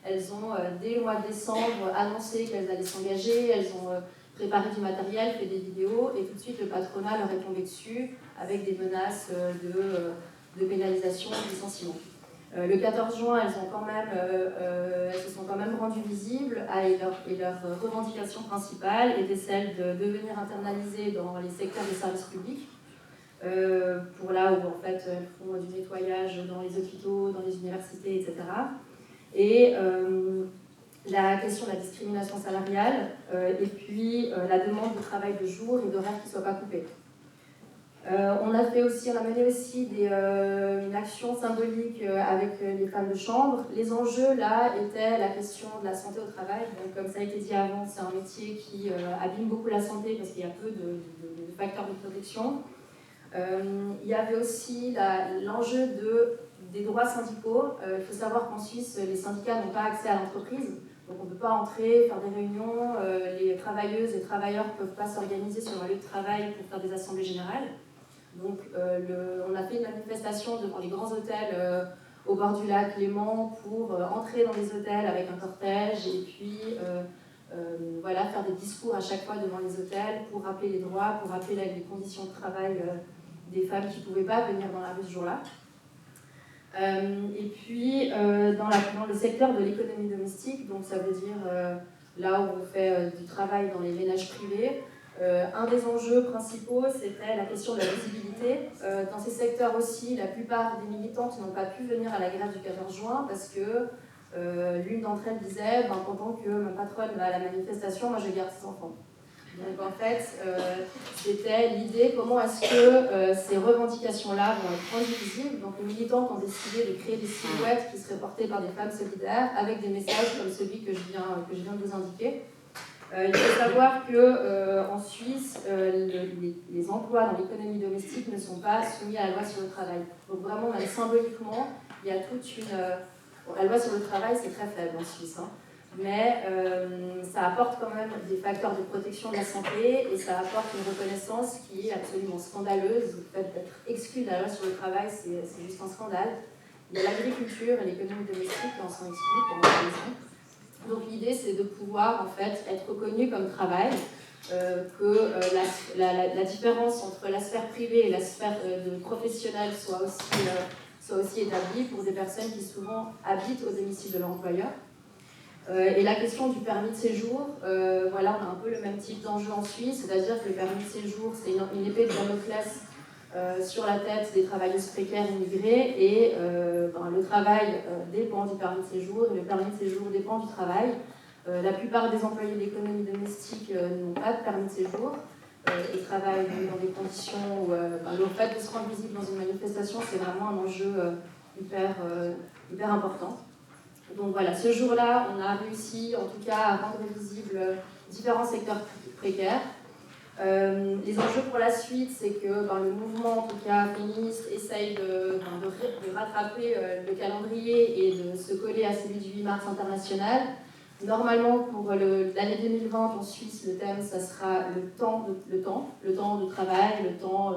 elles ont, dès le mois de décembre, annoncé qu'elles allaient s'engager, elles ont préparé du matériel, fait des vidéos, et tout de suite le patronat leur est tombé dessus avec des menaces de pénalisation et de licenciement. Le 14 juin, elles se sont quand même rendues visibles et leur revendication principale était celle de devenir internalisées dans les secteurs des services publics, pour là où en fait elles font du nettoyage dans les hôpitaux, dans les universités, etc. Et la question de la discrimination salariale et puis la demande de travail de jour et d'horaires qui ne soient pas coupés. On a mené aussi une action symbolique avec les femmes de chambre. Les enjeux, là, étaient la question de la santé au travail. Donc, comme ça a été dit avant, c'est un métier qui abîme beaucoup la santé parce qu'il y a peu de facteurs de protection. Il y avait aussi l'enjeu des droits syndicaux. Il faut savoir qu'en Suisse, les syndicats n'ont pas accès à l'entreprise. Donc, on ne peut pas entrer, faire des réunions. Les travailleuses et travailleurs ne peuvent pas s'organiser sur un lieu de travail pour faire des assemblées générales. Donc, on a fait une manifestation devant les grands hôtels au bord du lac Léman pour entrer dans les hôtels avec un cortège et puis faire des discours à chaque fois devant les hôtels pour rappeler les droits, pour rappeler les conditions de travail des femmes qui ne pouvaient pas venir dans la rue ce jour-là. Et puis, dans le secteur de l'économie domestique, donc ça veut dire là où on fait du travail dans les ménages privés, un des enjeux principaux, c'était la question de la visibilité. Dans ces secteurs aussi, la plupart des militantes n'ont pas pu venir à la grève du 14 juin parce que l'une d'entre elles disait pendant que ma patronne va à la manifestation, moi je garde 6 enfants. Donc en fait, c'était l'idée comment est-ce que ces revendications-là vont être rendues visibles. Donc les militantes ont décidé de créer des silhouettes qui seraient portées par des femmes solidaires avec des messages comme celui que je viens de vous indiquer. Il faut savoir qu'en Suisse, les emplois dans l'économie domestique ne sont pas soumis à la loi sur le travail. Donc vraiment, même symboliquement, il y a toute une... la loi sur le travail, c'est très faible en Suisse, mais ça apporte quand même des facteurs de protection de la santé et ça apporte une reconnaissance qui est absolument scandaleuse. Le fait d'être exclu de la loi sur le travail, c'est juste un scandale. Il y a l'agriculture et l'économie domestique qui en sont exclus pour une raison. Donc l'idée, c'est de pouvoir en fait être reconnu comme travail, que la différence entre la sphère privée et la sphère professionnelle soit aussi établie pour des personnes qui souvent habitent au domicile de l'employeur. Et la question du permis de séjour, voilà, on a un peu le même type d'enjeu en Suisse, c'est-à-dire que le permis de séjour, c'est une épée de Damoclès sur la tête des travailleuses précaires immigrées, et le travail dépend du permis de séjour, et le permis de séjour dépend du travail. La plupart des employés de l'économie domestique n'ont pas de permis de séjour et travaillent dans des conditions où le fait de se rendre visible dans une manifestation, c'est vraiment un enjeu hyper important. Donc voilà, ce jour-là, on a réussi en tout cas à rendre visibles différents secteurs précaires. Les enjeux pour la suite, c'est que le mouvement, en tout cas féministe, essaye de rattraper le calendrier et de se coller à celui du 8 mars international. Normalement, pour l'année 2020 en Suisse, le thème, ça sera le temps de travail, le temps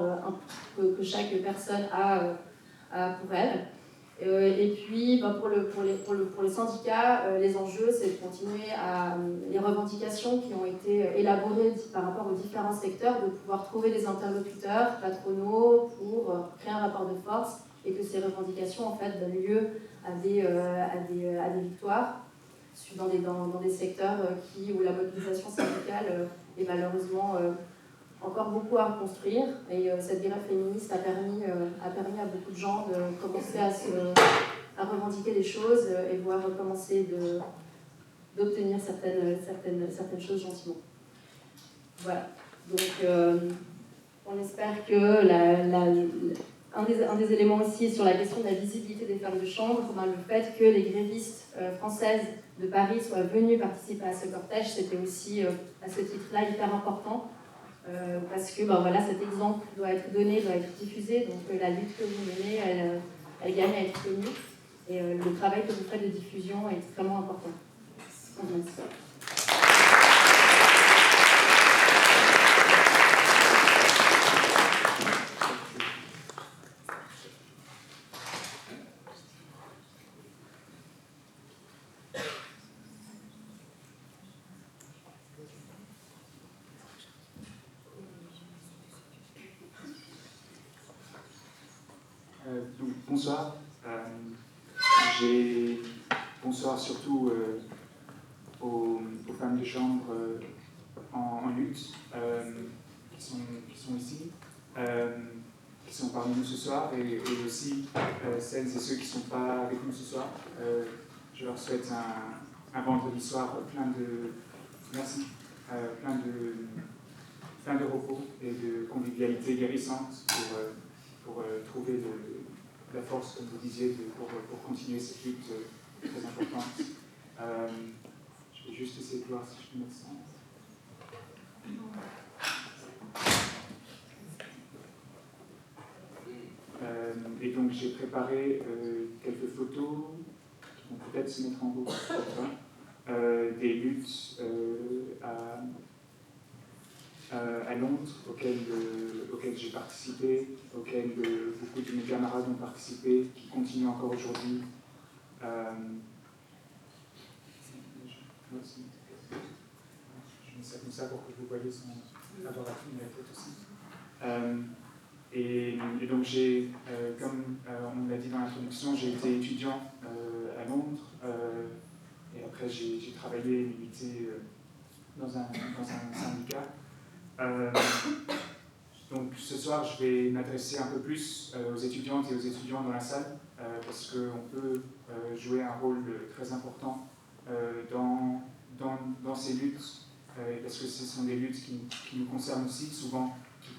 que chaque personne a pour elle. Et puis, pour les syndicats, les enjeux, c'est de continuer les revendications qui ont été élaborées par rapport aux différents secteurs, de pouvoir trouver des interlocuteurs patronaux pour créer un rapport de force et que ces revendications, en fait, donnent lieu à des victoires dans des secteurs où la mobilisation syndicale est malheureusement encore beaucoup à reconstruire, et cette guerre féministe a permis à beaucoup de gens de commencer à revendiquer des choses et voire commencer d'obtenir certaines choses gentiment. Voilà. Donc on espère que un des éléments aussi sur la question de la visibilité des femmes de chambre, le fait que les grévistes françaises de Paris soient venues participer à ce cortège, c'était aussi à ce titre-là hyper important. Parce que cet exemple doit être donné, doit être diffusé, donc la lutte que vous menez, elle gagne à être connue, et le travail que vous faites de diffusion est extrêmement important. Merci. Donc, bonsoir. Bonsoir surtout aux femmes de chambre en lutte qui sont ici, qui sont parmi nous ce soir, et aussi celles et ceux qui ne sont pas avec nous ce soir. Je leur souhaite un vendredi soir plein de repos et de convivialité guérissante pour trouver de la force, comme vous disiez, pour continuer cette lutte très importante. Je vais juste essayer de voir si je peux mettre ça. Et donc j'ai préparé quelques photos qui vont peut-être se mettre en route, des luttes à Londres, auxquelles j'ai participé, auxquelles beaucoup de mes camarades ont participé, qui continuent encore aujourd'hui. Je mets ça comme ça pour que vous voyez sans avoir à filmer la tête aussi. Et donc comme on l'a dit dans l'introduction, j'ai été étudiant à Londres, et après j'ai travaillé et milité dans un syndicat. Donc ce soir, je vais m'adresser un peu plus aux étudiantes et aux étudiants dans la salle, parce qu'on peut jouer un rôle très important dans ces luttes, parce que ce sont des luttes qui nous concernent aussi, souvent qui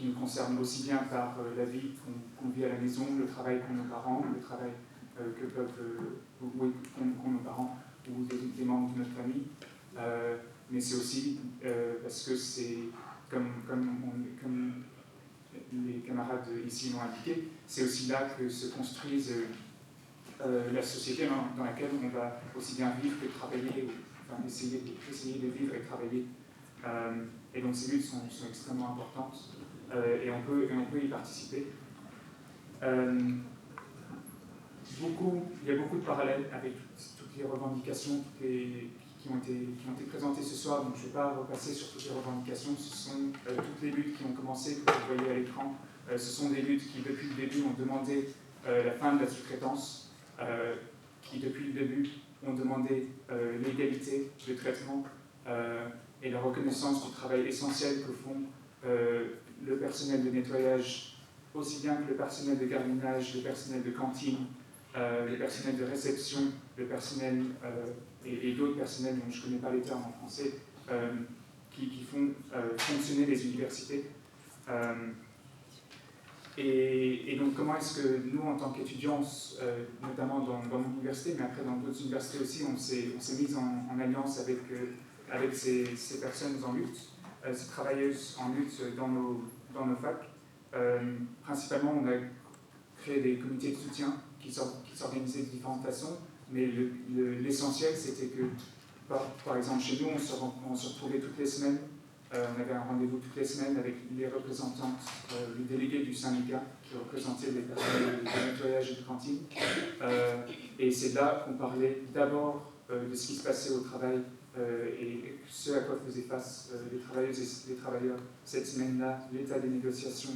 nous concernent aussi bien par la vie qu'on vit à la maison, le travail qu'ont nos parents, le travail qu'ont nos parents ou des membres de notre famille. Mais c'est aussi parce que c'est, comme les camarades ici l'ont indiqué, c'est aussi là que se construise la société dans laquelle on va aussi bien vivre que travailler, enfin essayer de vivre et travailler. Et donc ces luttes sont extrêmement importantes, et on peut y participer. Il y a beaucoup de parallèles avec toutes les revendications qui ont été présentées ce soir, donc je ne vais pas repasser sur toutes les revendications. Ce sont toutes les luttes qui ont commencé, que vous voyez à l'écran. Ce sont des luttes qui, depuis le début, ont demandé la fin de la sous-traitance, qui, depuis le début, ont demandé l'égalité de traitement et la reconnaissance du travail essentiel que font le personnel de nettoyage, aussi bien que le personnel de gardiennage, le personnel de cantine, le personnel de réception, le personnel et d'autres personnels dont je ne connais pas les termes en français, qui font fonctionner les universités. Et donc, comment est-ce que nous, en tant qu'étudiants, notamment dans mon université, mais après dans d'autres universités aussi, on s'est mis en alliance avec ces personnes en lutte, ces travailleuses en lutte dans nos facs. Principalement, on a créé des comités de soutien qui s'organisaient de différentes façons, mais l'essentiel, c'était que, par exemple, chez nous, on se retrouvait toutes les semaines. On avait un rendez-vous toutes les semaines avec les représentantes, les délégués du syndicat qui représentaient les personnels de nettoyage et de cantine. Et c'est là qu'on parlait d'abord de ce qui se passait au travail et ce à quoi faisaient face les travailleuses et les travailleurs cette semaine-là, l'état des négociations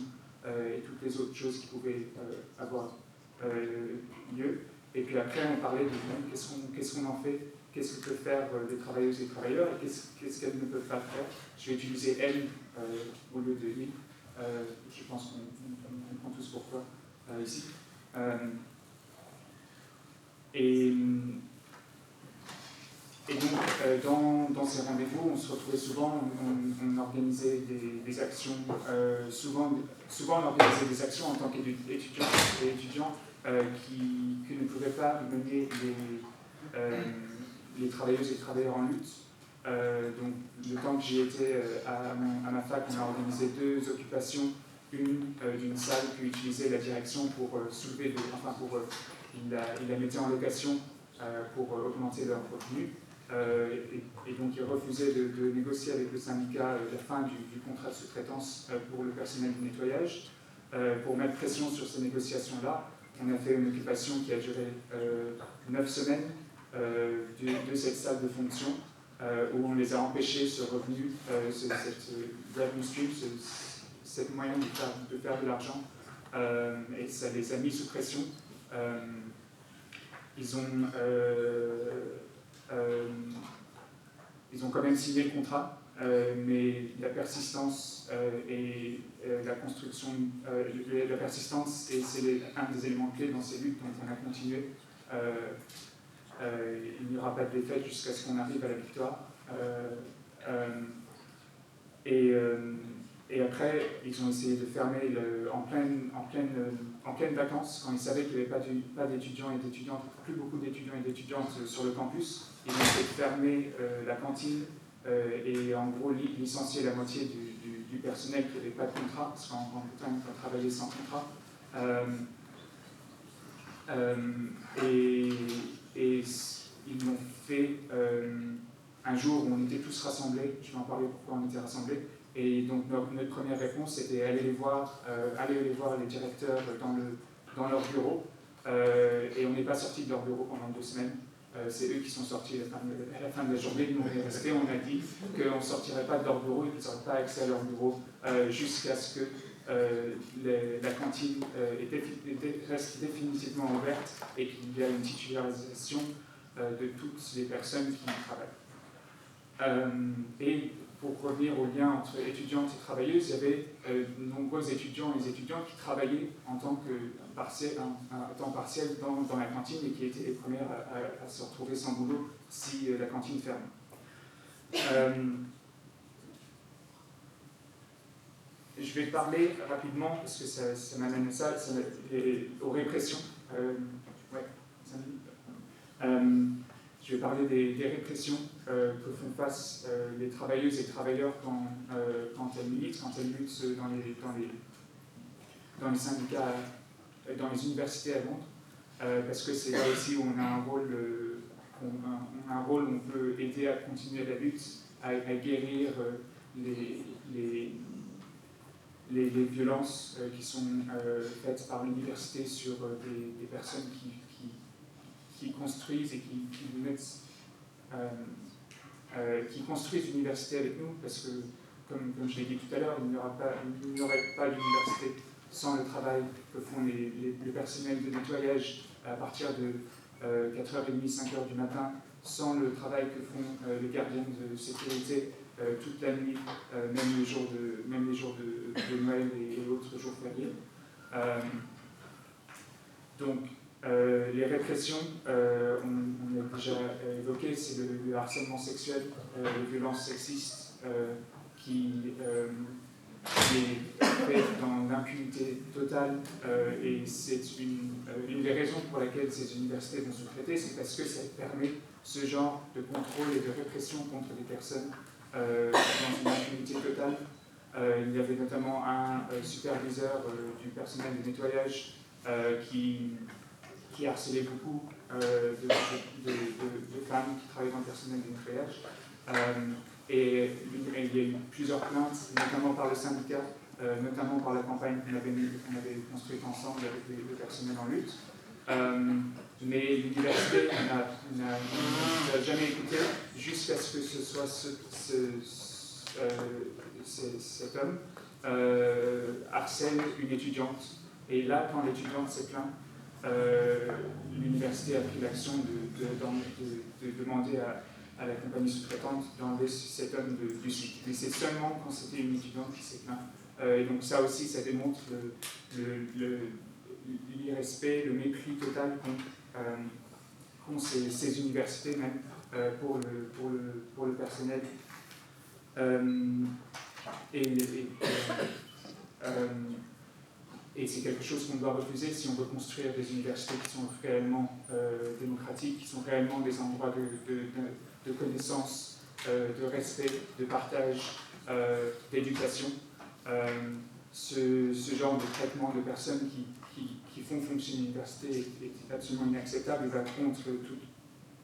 et toutes les autres choses qui pouvaient avoir lieu. Et puis après, on parlait de qu'est-ce qu'on en fait, qu'est-ce que peuvent faire les travailleuses et les travailleurs et qu'est-ce qu'elles ne peuvent pas faire. Je vais utiliser elles au lieu de il. Je pense qu'on comprend tous pourquoi ici. Et donc, dans ces rendez-vous, on se retrouvait souvent, on organisait des actions, souvent on organisait des actions en tant qu'étudiants et étudiants qui ne pouvaient pas mener les travailleuses et travailleurs en lutte. Donc, le temps que j'y étais à ma fac, on a organisé 2 occupations, une d'une salle qui utilisait la direction pour soulever, il la mettait en location pour augmenter leurs revenus. Et donc, ils refusaient de négocier avec le syndicat la fin du contrat de sous-traitance pour le personnel du nettoyage. Pour mettre pression sur ces négociations-là, on a fait une occupation qui a duré 9 semaines de cette salle de fonction, où on les a empêchés ce revenu, cette revenue stream, cette moyen de faire de l'argent, et ça les a mis sous pression. Ils ont quand même signé le contrat, mais la persistance et la construction, la persistance, et c'est un des éléments clés dans ces luttes, donc on a continué. Il n'y aura pas de défaite jusqu'à ce qu'on arrive à la victoire. Et après, ils ont essayé de fermer en pleine vacances, quand ils savaient qu'il n'y avait pas d'étudiants et d'étudiantes, plus beaucoup d'étudiants et d'étudiantes sur le campus. Ils ont essayé de fermer la cantine et en gros licencier la moitié du personnel qui n'avait pas de contrat, parce qu'en Grande-Bretagne, on travaillait sans contrat. Et ils l'ont fait un jour où on était tous rassemblés. Je vais en parler pourquoi on était rassemblés. Et donc notre première réponse était aller les voir les directeurs dans leur bureau. Et on n'est pas sortis de leur bureau pendant 2 semaines. C'est eux qui sont sortis à la fin de la journée. Nous, on est restés. On a dit qu'on ne sortirait pas de leur bureau et qu'ils n'auraient pas accès à leur bureau jusqu'à ce que la cantine reste définitivement ouverte et qu'il y ait une titularisation de toutes les personnes qui y travaillent. Et pour revenir au lien entre étudiantes et travailleuses, il y avait de nombreux étudiants et étudiantes qui travaillaient en temps partiel dans la cantine et qui étaient les premières à se retrouver sans boulot si la cantine ferme. Je vais parler rapidement, parce que ça m'amène aux répressions. Je vais parler des répressions que font face les travailleuses et travailleurs quand elles militent dans les syndicats, dans les universités à Londres, parce que c'est là aussi où on a un rôle, où on peut aider à continuer la lutte, à guérir les violences qui sont faites par l'université sur des personnes qui construisent et qui construisent l'université avec nous, parce que, comme je l'ai dit tout à l'heure, il n'y aurait pas d'université sans le travail que font les personnels de nettoyage à partir de 4h30, 5h du matin, sans le travail que font les gardiens de sécurité toute la nuit, même les jours de Noël et autres jours fériés. Donc, les répressions, on a déjà évoqué, c'est le harcèlement sexuel, les violences sexistes qui est fait dans l'impunité totale, et c'est une des raisons pour laquelle ces universités vont se traiter, c'est parce que ça permet ce genre de contrôle et de répression contre des personnes dans une impunité totale. Il y avait notamment un superviseur du personnel de nettoyage qui harcelait beaucoup de femmes qui travaillaient dans le personnel de nettoyage. Et il y a eu plusieurs plaintes, notamment par le syndicat, notamment par la campagne qu'on avait construite ensemble avec le personnel en lutte. Mais l'université n'a jamais écouté jusqu'à ce que ce soit cet homme harcèle une étudiante. Et là, quand l'étudiante s'est plainte, l'université a pris l'action de demander à la compagnie sous-traitante d'enlever cet homme du site. Mais c'est seulement quand c'était une étudiante qui s'est plainte. Et donc ça aussi, ça démontre l'irrespect, le mépris total qu'ont ces universités même pour le personnel. Et c'est quelque chose qu'on doit refuser si on veut construire des universités qui sont réellement démocratiques, qui sont réellement des endroits de connaissance, de respect, de partage, d'éducation. Ce genre de traitement de personnes qui font fonctionner l'université est absolument inacceptable et va contre toute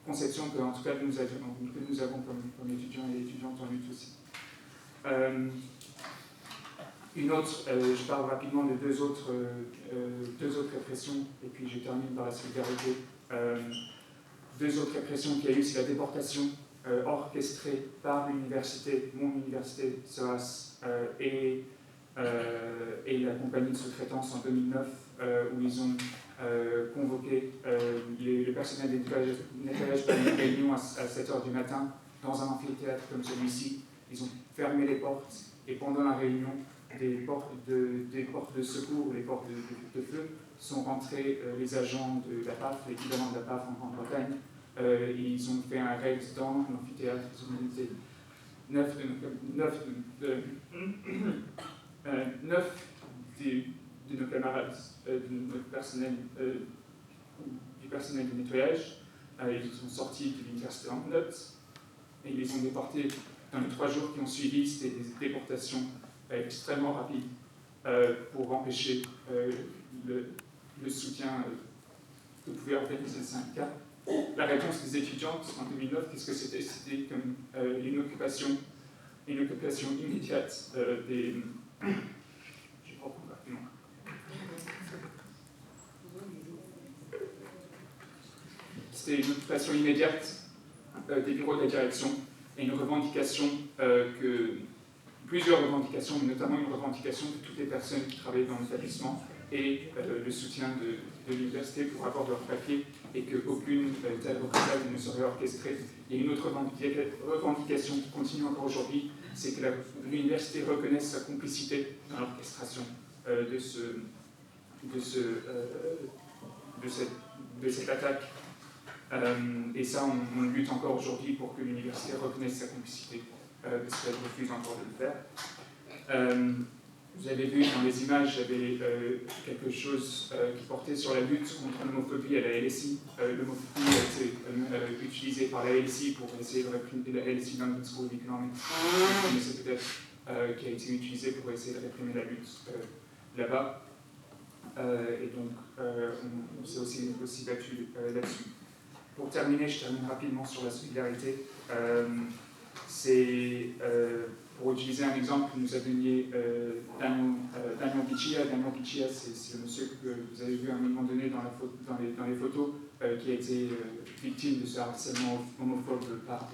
conception que, en tout cas, nous avons comme étudiants et étudiantes en lutte aussi. Une autre, je parle rapidement de deux autres répressions, et puis je termine par la solidarité. Deux autres répressions qu'il y a eu, c'est la déportation orchestrée par l'université, mon université, SOAS, et la compagnie de sous-traitance en 2009, où ils ont convoqué le personnel de nettoyage pour une réunion à 7h du matin dans un amphithéâtre comme celui-ci. Ils ont fermé les portes, et pendant la réunion, des portes de secours, les portes de feu, sont rentrés les agents de la PAF, l'équivalent de la PAF en Grande-Bretagne. Ils ont fait un raid dans l'amphithéâtre, ils ont mobilisé 9 de nos camarades, de notre personnel, du personnel de nettoyage. Ils sont sortis de l'université en notes et ils les ont déportés dans les 3 jours qui ont suivi. C'était des déportations extrêmement rapides pour empêcher le soutien que pouvait organiser le syndicat. La réponse des étudiantes en 2009, qu'est-ce que c'était? C'était comme une occupation immédiate des... Je reprends rapidement. C'était une occupation immédiate des bureaux de la direction et une revendication plusieurs revendications, mais notamment une revendication de toutes les personnes qui travaillent dans l'établissement et le soutien de l'université pour avoir leur papier et qu'aucune telle représailles ne serait orchestrée. Il y a une autre revendication qui continue encore aujourd'hui, c'est que l'université reconnaisse sa complicité dans l'orchestration de cette attaque. Et ça, on lutte encore aujourd'hui pour que l'université reconnaisse sa complicité, parce qu'elle refuse encore de le faire. Vous avez vu dans les images, j'avais quelque chose qui portait sur la lutte contre l'homophobie à la LSI. L'homophobie a été utilisée par la LSI pour essayer de réprimer la LSI London School of Economics. Vous connaissez peut-être, qui a été utilisée pour essayer de réprimer la lutte là-bas. Et donc, on s'est aussi battu là-dessus. Pour terminer, je termine rapidement sur la solidarité. Pour utiliser un exemple, nous avons donné Daniel Pichia. Daniel Pichia, c'est le monsieur que vous avez vu à un moment donné dans les photos, qui a été victime de ce harcèlement homophobe par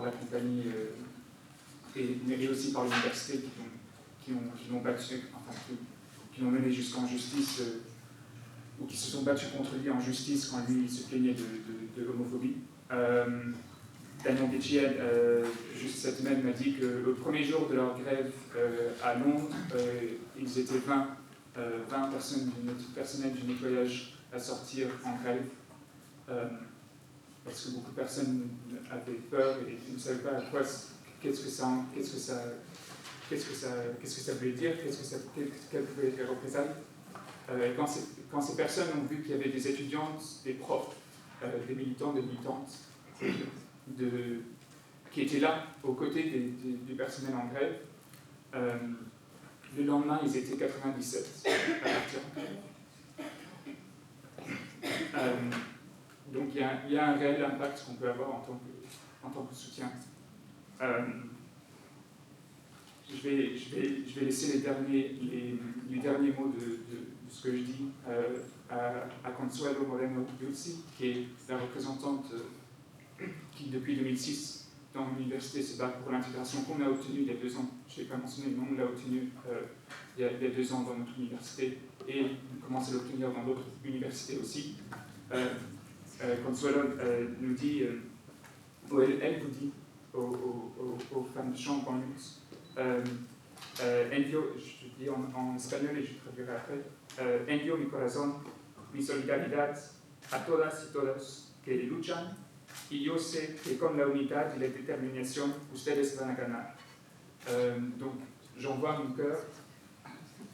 la compagnie mais aussi par l'université qui l'ont battu, enfin, qui l'ont mené jusqu'en justice ou qui se sont battus contre lui en justice quand lui il se plaignait de l'homophobie. Daniel Péchiel, juste cette semaine, m'a dit que le premier jour de leur grève à Londres, ils étaient 20 personnes du personnel du nettoyage à sortir en grève, parce que beaucoup de personnes avaient peur et ne savaient pas qu'est-ce que ça voulait dire, quelles pouvaient être les représailles. Et quand ces personnes ont vu qu'il y avait des étudiantes, des profs, des militants, des militantes, qui étaient là aux côtés du personnel en grève, le lendemain, ils étaient 97 à partir en grève. Donc il y a un réel impact qu'on peut avoir en tant que soutien. Je vais laisser les derniers mots de ce que je dis à Consuelo Moreno Buzzi, qui est la représentante qui, depuis 2006, dans l'université, se bat pour l'intégration qu'on a obtenue il y a 2 ans. Je n'ai pas mentionné, mais on l'a obtenue il y a 2 ans dans notre université et on commence à l'obtenir dans d'autres universités aussi. Consuelo nous dit, ou elle vous dit aux femmes de chambre en lutte, envío, je dis en espagnol et je traduirai après, envío mi corazón, mi solidaridad a todas y todos que luchan, y yo sé que con la unidad y la determinación ustedes van a ganar. Donc j'envoie mon cœur,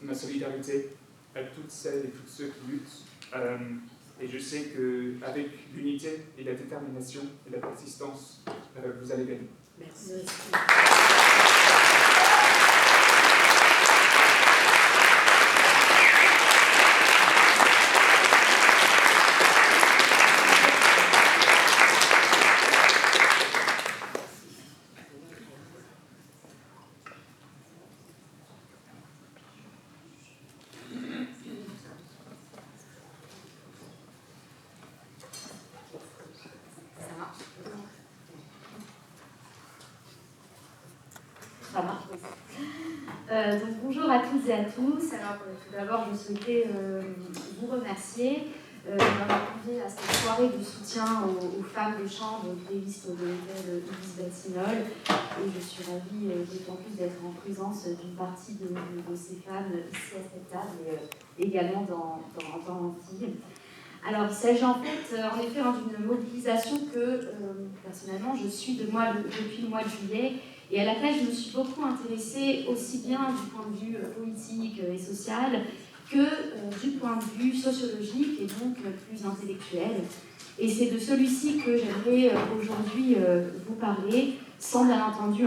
ma solidarité à toutes celles et tous ceux qui luttent, et je sais qu'avec l'unité et la détermination et la persistance, vous allez gagner. Merci. Ça marche. Donc bonjour à toutes et à tous. Alors tout d'abord, je souhaitais vous remercier d'avoir convié à cette soirée de soutien aux femmes de chambre grévistes de l'hôtel Ibis Batignolles. Et je suis ravie d'autant plus d'être en présence d'une partie de ces femmes ici à cette table et également dans l'Antille. Alors, il s'agit en effet d'une mobilisation que, personnellement, je suis depuis le mois de juillet et à laquelle je me suis beaucoup intéressée aussi bien du point de vue politique et social que du point de vue sociologique et donc plus intellectuel. Et c'est de celui-ci que j'aimerais aujourd'hui vous parler, sans bien entendu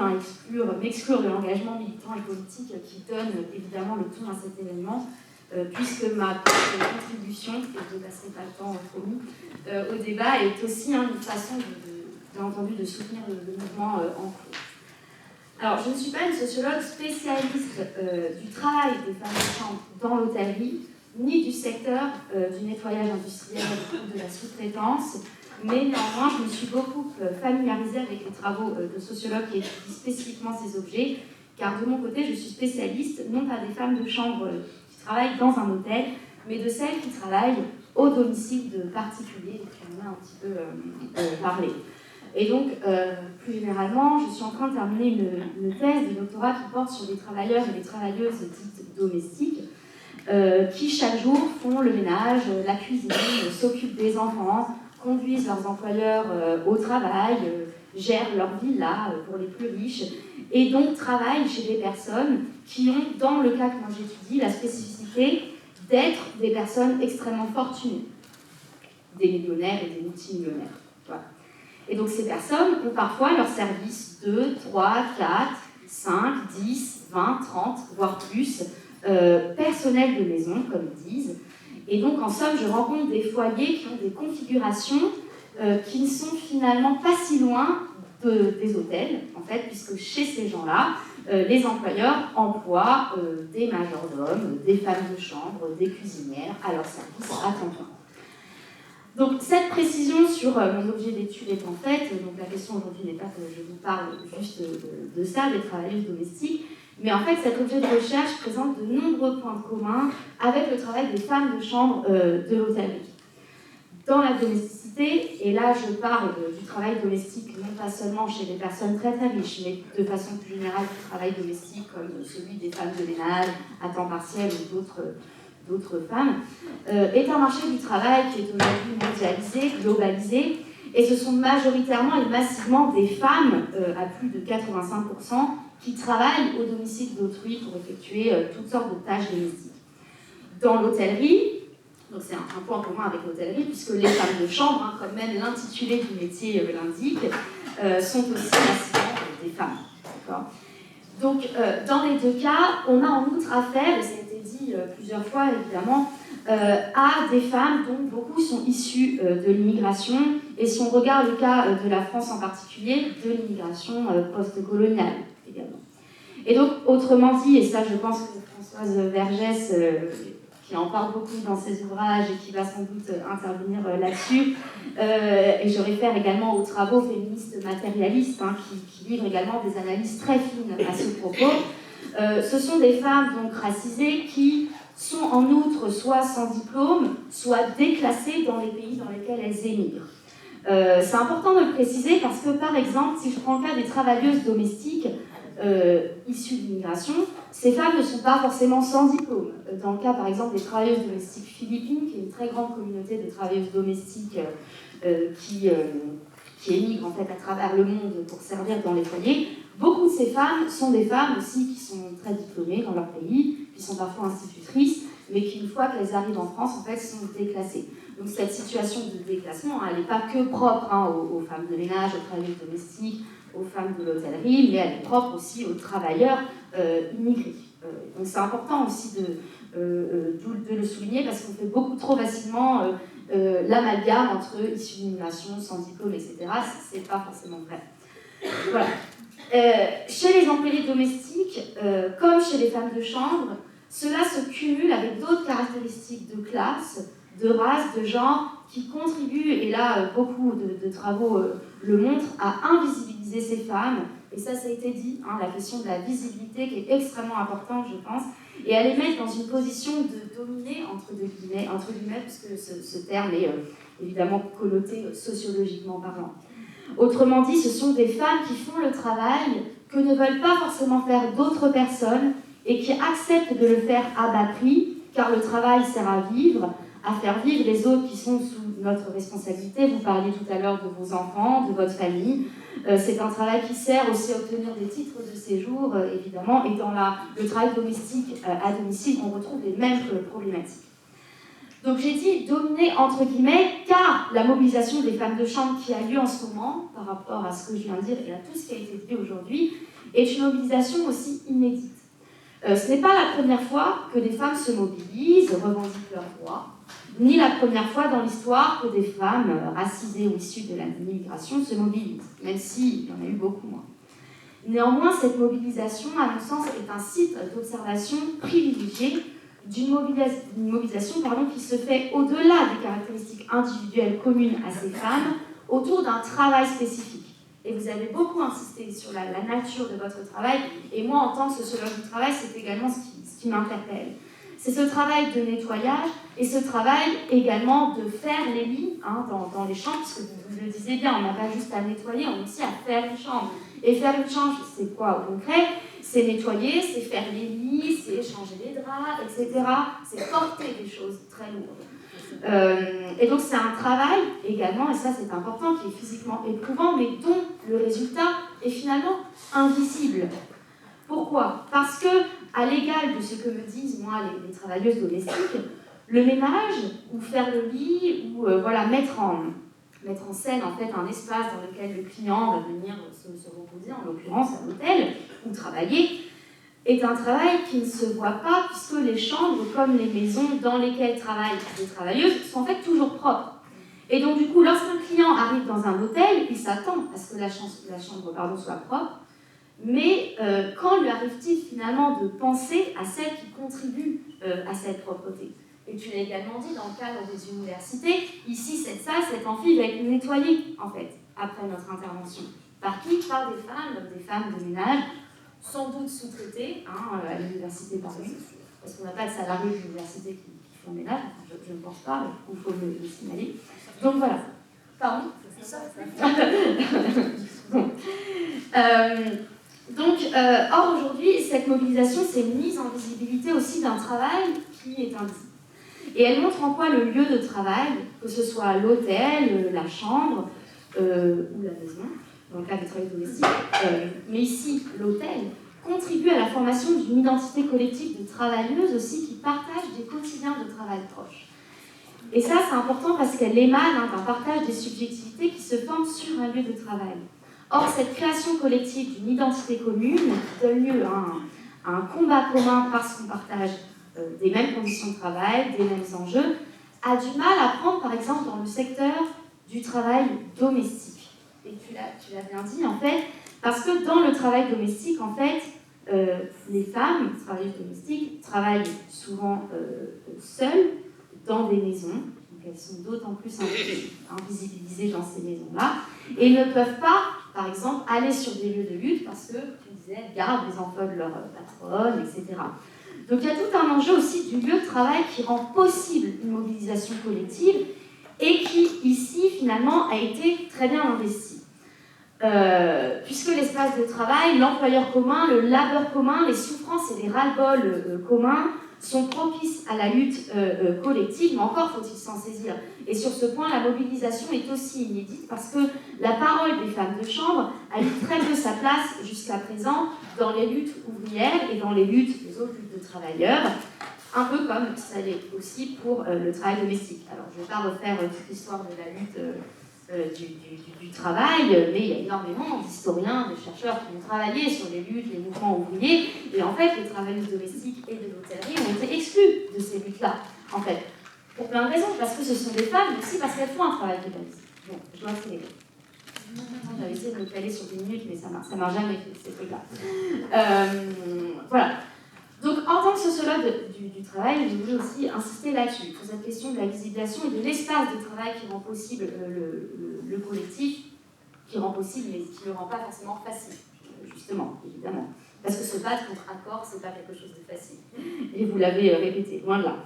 m'exclure de l'engagement militant et politique qui donne évidemment le ton à cet événement. Puisque ma contribution, et je ne passerai pas le temps promis, au débat est aussi une façon, bien entendu, de soutenir le mouvement en cours. Alors, je ne suis pas une sociologue spécialiste du travail des femmes de chambre dans l'hôtellerie, ni du secteur du nettoyage industriel ou de la sous-traitance, mais néanmoins, je me suis beaucoup familiarisée avec les travaux de sociologues qui étudient spécifiquement ces objets, car de mon côté, je suis spécialiste non pas des femmes de chambre travaillent dans un hôtel, mais de celles qui travaillent au domicile de particuliers, et qui en a un petit peu parlé. Et donc, plus généralement, je suis en train de terminer une thèse de doctorat qui porte sur les travailleurs et les travailleuses dites domestiques, qui chaque jour font le ménage, la cuisine, s'occupent des enfants, conduisent leurs employeurs au travail, gèrent leur villa pour les plus riches, et donc travaillent chez des personnes qui ont, dans le cas que moi j'étudie, la spécificité d'être des personnes extrêmement fortunées, des millionnaires et des multimillionnaires. Voilà. Et donc ces personnes ont parfois leur service 2, 3, 4, 5, 10, 20, 30, voire plus, personnel de maison, comme ils disent. Et donc en somme, je rencontre des foyers qui ont des configurations qui ne sont finalement pas si loin des hôtels, en fait, puisque chez ces gens-là, les employeurs emploient des majordomes, des femmes de chambre, des cuisinières à leur service à temps plein. Donc cette précision sur mon objet d'étude est en fait, donc la question aujourd'hui n'est pas que je vous parle juste de ça, des travailleuses domestiques, Mais en fait, cet objet de recherche présente de nombreux points communs avec le travail des femmes de chambre de l'hôtellerie. Dans la domesticité, et là je parle du travail domestique non pas seulement chez des personnes très très riches, mais de façon plus générale du travail domestique comme celui des femmes de ménage à temps partiel ou d'autres femmes, est un marché du travail qui est aujourd'hui mondialisé, globalisé, et ce sont majoritairement et massivement des femmes, à plus de 85%, qui travaillent au domicile d'autrui pour effectuer toutes sortes de tâches domestiques. Dans l'hôtellerie, donc c'est un point commun avec l'hôtellerie, puisque les femmes de chambre, comme même l'intitulé du métier l'indique, sont aussi massivement des femmes. Donc dans les deux cas, on a en outre affaire, et ça a été dit plusieurs fois évidemment, à des femmes dont beaucoup sont issues de l'immigration, et si on regarde le cas de la France en particulier, de l'immigration post-coloniale également. Et donc, autrement dit, et ça je pense que Françoise Vergès, qui en parle beaucoup dans ses ouvrages et qui va sans doute intervenir là-dessus, et je réfère également aux travaux féministes matérialistes, qui livrent également des analyses très fines à ce propos, ce sont des femmes donc racisées qui sont en outre soit sans diplôme, soit déclassées dans les pays dans lesquels elles émigrent. C'est important de le préciser parce que, par exemple, si je prends le cas des travailleuses domestiques issues d'immigration, ces femmes ne sont pas forcément sans diplôme. Dans le cas, par exemple, des travailleuses domestiques philippines, qui est une très grande communauté de travailleuses domestiques qui émigrent en fait à travers le monde pour servir dans les foyers, beaucoup de ces femmes sont des femmes aussi qui sont très diplômées dans leur pays, qui sont parfois institutrices, mais qui, une fois qu'elles arrivent en France, en fait, sont déclassées. Donc cette situation de déclassement, elle n'est pas que propre aux femmes de ménage, aux travailleuses domestiques, aux femmes de l'hôtellerie, mais elle est propre aussi aux travailleurs immigrés. Donc c'est important aussi de le souligner parce qu'on fait beaucoup trop facilement l'amalgame entre issus d'immigration, sans diplôme, etc. C'est pas forcément vrai. Voilà. Chez les employés domestiques, comme chez les femmes de chambre, cela se cumule avec d'autres caractéristiques de classe, de race, de genre, qui contribuent, et là beaucoup de travaux le montrent, à invisibiliser ces femmes. Et ça a été dit, la question de la visibilité qui est extrêmement importante, je pense, et à les mettre dans une position de dominer, entre guillemets, puisque ce terme est évidemment connoté sociologiquement parlant. Autrement dit, ce sont des femmes qui font le travail que ne veulent pas forcément faire d'autres personnes et qui acceptent de le faire à bas prix, car le travail sert à vivre, à faire vivre les autres qui sont sous notre responsabilité. Vous parliez tout à l'heure de vos enfants, de votre famille. C'est un travail qui sert aussi à obtenir des titres de séjour, évidemment, et dans le travail domestique à domicile, on retrouve les mêmes problématiques. Donc j'ai dit dominer entre guillemets, car la mobilisation des femmes de chambre qui a lieu en ce moment, par rapport à ce que je viens de dire et à tout ce qui a été dit aujourd'hui, est une mobilisation aussi inédite. Ce n'est pas la première fois que des femmes se mobilisent, revendiquent leurs droits, ni la première fois dans l'histoire que des femmes racisées ou issues de l'immigration se mobilisent, même s'il y en a eu beaucoup moins. Néanmoins, cette mobilisation, à mon sens, est un site d'observation privilégié d'une mobilisation qui se fait au-delà des caractéristiques individuelles communes à ces femmes, autour d'un travail spécifique. Et vous avez beaucoup insisté sur la nature de votre travail, et moi, en tant que sociologue du travail, c'est également ce qui m'interpelle. C'est ce travail de nettoyage et ce travail également de faire les lits dans les chambres, puisque vous le disiez bien, on n'a pas juste à nettoyer, on a aussi à faire une chambre. Et faire une chambre, c'est quoi au concret? C'est nettoyer, c'est faire les lits, c'est changer les draps, etc. C'est porter des choses très lourdes. Et donc c'est un travail également, et ça c'est important, qui est physiquement éprouvant, mais dont le résultat est finalement invisible. Pourquoi? Parce que, à l'égal de ce que me disent moi les travailleuses domestiques, le ménage, ou faire le lit, ou mettre en scène en fait un espace dans lequel le client va venir se reposer, en l'occurrence à l'hôtel, ou travailler, est un travail qui ne se voit pas, puisque les chambres, comme les maisons dans lesquelles travaillent les travailleuses, sont en fait toujours propres. Et donc du coup, lorsqu'un client arrive dans un hôtel, il s'attend à ce que la chambre soit propre, mais quand lui arrive-t-il finalement de penser à celle qui contribue à cette propreté? Et tu l'as également dit dans le cadre des universités, ici cette salle, cet amphi va être nettoyée en fait, après notre intervention. Par qui? Par des femmes de ménage, sans doute sous-traités à l'université par exemple, parce qu'on n'a pas de salariés de l'université qui font le ménage, je ne pense pas, mais il faut le signaler. Donc voilà. Pardon. Or aujourd'hui, cette mobilisation, c'est une mise en visibilité aussi d'un travail qui est invisible. Et elle montre en quoi le lieu de travail, que ce soit l'hôtel, la chambre ou la maison, dans le cas du travail domestique, mais ici l'hôtel, contribue à la formation d'une identité collective de travailleuses aussi qui partagent des quotidiens de travail proches. Et ça, c'est important parce qu'elle émane d'un partage des subjectivités qui se forment sur un lieu de travail. Or, cette création collective d'une identité commune, qui donne lieu à un combat commun parce qu'on partage des mêmes conditions de travail, des mêmes enjeux, a du mal à prendre, par exemple, dans le secteur du travail domestique. Et tu l'as bien dit, en fait, parce que dans le travail domestique, en fait, les femmes, travailleuses domestiques, travaillent souvent seules dans des maisons. Donc elles sont d'autant plus invisibilisées dans ces maisons-là. Et ne peuvent pas, par exemple, aller sur des lieux de lutte parce que, tu disais, elles gardent les enfants de leur patronne, etc. Donc il y a tout un enjeu aussi du lieu de travail qui rend possible une mobilisation collective et qui, ici, finalement, a été très bien investi. Puisque l'espace de travail, l'employeur commun, le labeur commun, les souffrances et les ras-le-bol communs sont propices à la lutte collective, mais encore faut-il s'en saisir. Et sur ce point, la mobilisation est aussi inédite parce que la parole des femmes de chambre a eu très peu sa place jusqu'à présent dans les luttes ouvrières et dans les autres luttes de travailleurs, un peu comme ça l'est aussi pour le travail domestique. Alors, je ne vais pas refaire toute l'histoire de la lutte du travail, mais il y a énormément d'historiens, de chercheurs qui ont travaillé sur les luttes, les mouvements ouvriers, et en fait, les travailleuses domestiques et de l'hôtellerie ont été exclues de ces luttes-là, en fait, pour plein de raisons, parce que ce sont des femmes, mais aussi parce qu'elles font un travail de base. Bon, je dois accélérer. J'avais essayé de me caler sur 10 minutes, mais ça m'a jamais fait, ces trucs-là. Voilà. Donc, en tant que sociologue du travail, je voulais aussi insister là-dessus, sur cette question de la visibilisation et de l'espace de travail qui rend possible le collectif, qui rend possible, mais qui ne le rend pas forcément facile, justement, évidemment. Parce que se battre contre un corps, c'est pas quelque chose de facile. Et vous l'avez répété, loin de là.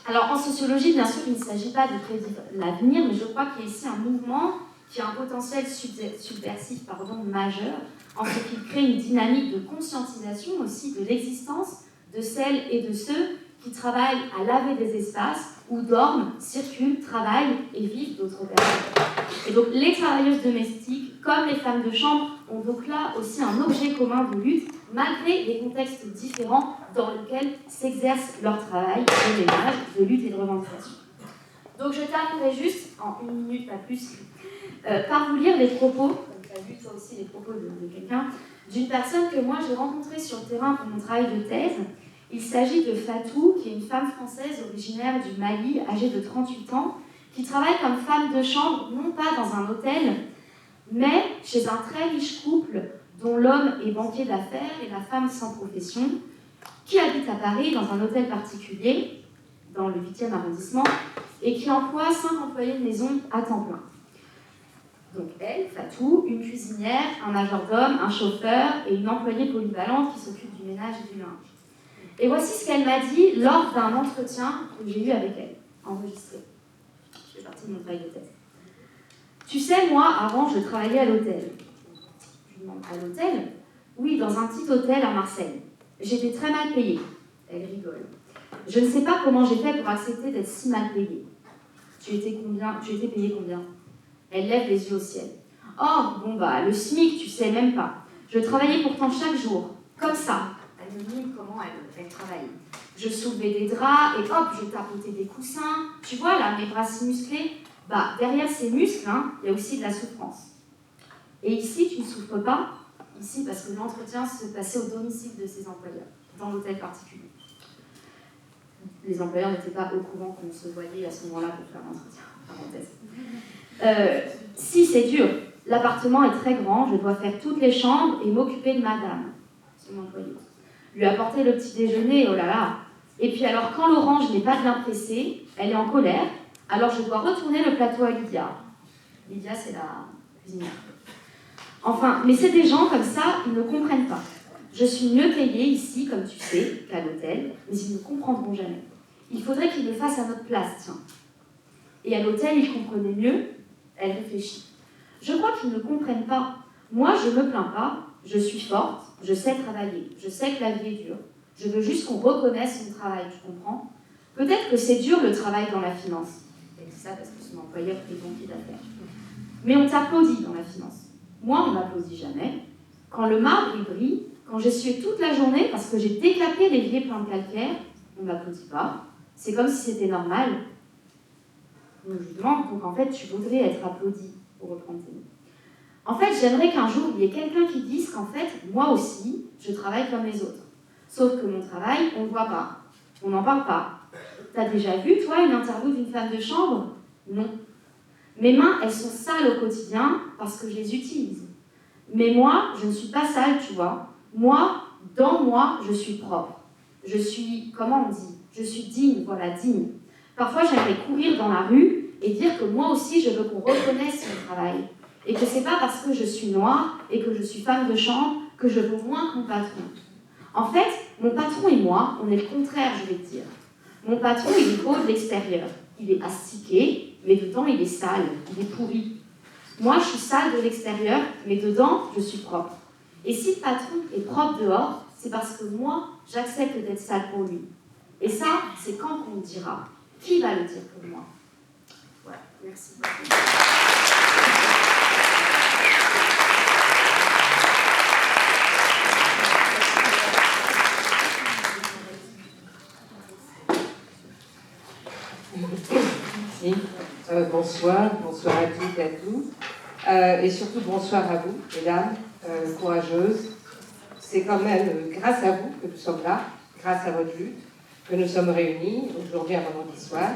Alors, en sociologie, bien sûr, il ne s'agit pas de prédire l'avenir, mais je crois qu'il y a ici un mouvement qui a un potentiel subversif majeur, en ce qui crée une dynamique de conscientisation aussi de l'existence de celles et de ceux qui travaillent à laver des espaces où dorment, circulent, travaillent et vivent d'autres personnes. Et donc les travailleuses domestiques, comme les femmes de chambre, ont donc là aussi un objet commun de lutte, malgré les contextes différents dans lesquels s'exerce leur travail de ménage, de lutte et de revendication. Donc je terminerai juste, en 1 minute, pas plus, par vous lire les propos, comme tu as vu toi aussi les propos de quelqu'un, d'une personne que moi j'ai rencontrée sur le terrain pour mon travail de thèse. Il s'agit de Fatou, qui est une femme française originaire du Mali, âgée de 38 ans, qui travaille comme femme de chambre, non pas dans un hôtel, mais chez un très riche couple dont l'homme est banquier d'affaires et la femme sans profession, qui habite à Paris dans un hôtel particulier, dans le 8e arrondissement, et qui emploie 5 employés de maison à temps plein. Donc elle, Fatou, une cuisinière, un majordome, un chauffeur et une employée polyvalente qui s'occupe du ménage et du linge. Et voici ce qu'elle m'a dit lors d'un entretien que j'ai eu avec elle, enregistré. Je fais partie de mon travail de thèse. Tu sais, moi, avant, je travaillais à l'hôtel. Je lui demande, à l'hôtel ? Oui, dans un petit hôtel à Marseille. J'étais très mal payée. Elle rigole. Je ne sais pas comment j'ai fait pour accepter d'être si mal payée. Tu étais payée combien ? Elle lève les yeux au ciel. Oh, bon bah, le SMIC, tu sais même pas. Je travaillais pourtant chaque jour, comme ça. Elle me dit comment elle travaillait. Je soulevais des draps et hop, je tapotais des coussins. Tu vois là, mes bras si musclés. Bah, derrière ces muscles, il y a aussi de la souffrance. Et ici, tu ne souffres pas. Ici, parce que l'entretien se passait au domicile de ses employeurs, dans l'hôtel particulier. Les employeurs n'étaient pas au courant qu'on se voyait à ce moment-là pour faire l'entretien. Parenthèse. Si, c'est dur. L'appartement est très grand, je dois faire toutes les chambres et m'occuper de madame, son employé. Lui apporter le petit déjeuner, oh là là. Et puis alors, quand l'orange n'est pas bien pressée, elle est en colère, alors je dois retourner le plateau à Lydia. Lydia, c'est la cuisinière. Enfin, mais c'est des gens comme ça, ils ne comprennent pas. Je suis mieux payée ici, comme tu sais, qu'à l'hôtel, mais ils ne comprendront jamais. Il faudrait qu'ils le fassent à notre place, tiens. Et à l'hôtel, ils comprenaient mieux. Elle réfléchit. Je crois qu'ils ne comprennent pas. Moi, je ne me plains pas. Je suis forte. Je sais travailler. Je sais que la vie est dure. Je veux juste qu'on reconnaisse mon travail, tu comprends? Peut-être que c'est dur le travail dans la finance. Elle dit ça parce que son employeur fait banquier d'affaires. Mais on t'applaudit dans la finance. Moi, on ne m'applaudit jamais. Quand le marbre il brille, quand j'ai sué toute la journée parce que j'ai décapé l'évier plein de calcaire, on ne m'applaudit pas. C'est comme si c'était normal. Donc je lui demande, donc en fait, tu voudrais être applaudi, pour reprendre tes mots. En fait, j'aimerais qu'un jour, il y ait quelqu'un qui dise qu'en fait, moi aussi, je travaille comme les autres. Sauf que mon travail, on ne le voit pas. On n'en parle pas. T'as déjà vu, toi, une interview d'une femme de chambre? Non. Mes mains, elles sont sales au quotidien parce que je les utilise. Mais moi, je ne suis pas sale, tu vois. Moi, dans moi, je suis propre. Je suis, comment on dit? Je suis digne, voilà, digne. Parfois, j'aimerais courir dans la rue et dire que moi aussi, je veux qu'on reconnaisse mon travail. Et que c'est pas parce que je suis noire et que je suis femme de chambre que je vaux moins que mon patron. En fait, mon patron et moi, on est le contraire, je vais te dire. Mon patron, il est beau de l'extérieur. Il est astiqué, mais dedans, il est sale, il est pourri. Moi, je suis sale de l'extérieur, mais dedans, je suis propre. Et si le patron est propre dehors, c'est parce que moi, j'accepte d'être sale pour lui. Et ça, c'est quand qu'on le dira. Qui va le dire pour moi? Voilà, merci beaucoup. Merci. Bonsoir à toutes et à tous. Et surtout bonsoir à vous, mesdames, courageuses. C'est quand même grâce à vous que nous sommes là, grâce à votre lutte, que nous sommes réunis aujourd'hui un vendredi soir.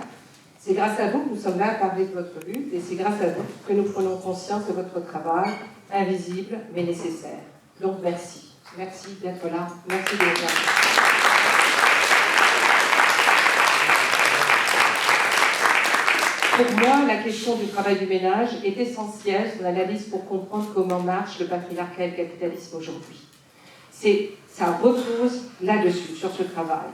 C'est grâce à vous que nous sommes là à parler de votre lutte et c'est grâce à vous que nous prenons conscience de votre travail, invisible mais nécessaire. Donc merci. Merci d'être là. Merci d'être là. Pour moi, la question du travail du ménage est essentielle sur l'analyse pour comprendre comment marche le patriarcat et le capitalisme aujourd'hui. Ça repose là-dessus, sur ce travail.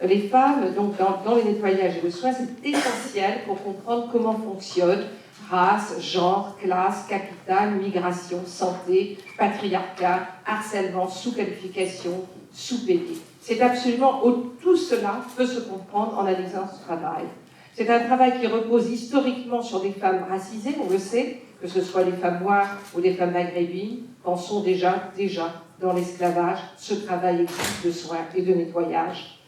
Les femmes, donc dans les nettoyages et le soin, c'est essentiel pour comprendre comment fonctionne race, genre, classe, capital, migration, santé, patriarcat, harcèlement, sous-qualification, sous-payé. C'est absolument, tout cela peut se comprendre en analysant ce travail. C'est un travail qui repose historiquement sur des femmes racisées, on le sait, que ce soit les femmes noires ou les femmes maghrébines, pensons déjà dans l'esclavage, ce travail existe de soins et de nettoyage.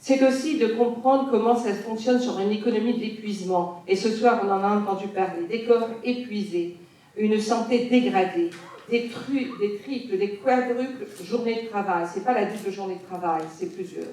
C'est aussi de comprendre comment ça fonctionne sur une économie de l'épuisement. Et ce soir, on en a entendu parler, des corps épuisés, une santé dégradée, des triples, des quadruples journées de travail. C'est pas la double journée de travail, c'est plusieurs.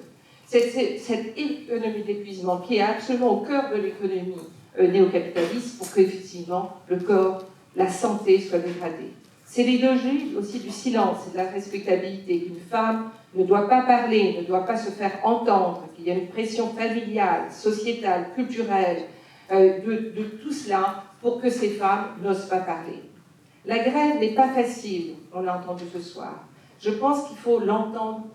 Cette économie d'épuisement qui est absolument au cœur de l'économie néocapitaliste pour qu'effectivement le corps, la santé soit dégradée. C'est l'idéologie aussi du silence et de la respectabilité, qu'une femme ne doit pas parler, ne doit pas se faire entendre, qu'il y a une pression familiale, sociétale, culturelle, de tout cela pour que ces femmes n'osent pas parler. La grève n'est pas facile, on l'a entendu ce soir. Je pense qu'il faut l'entendre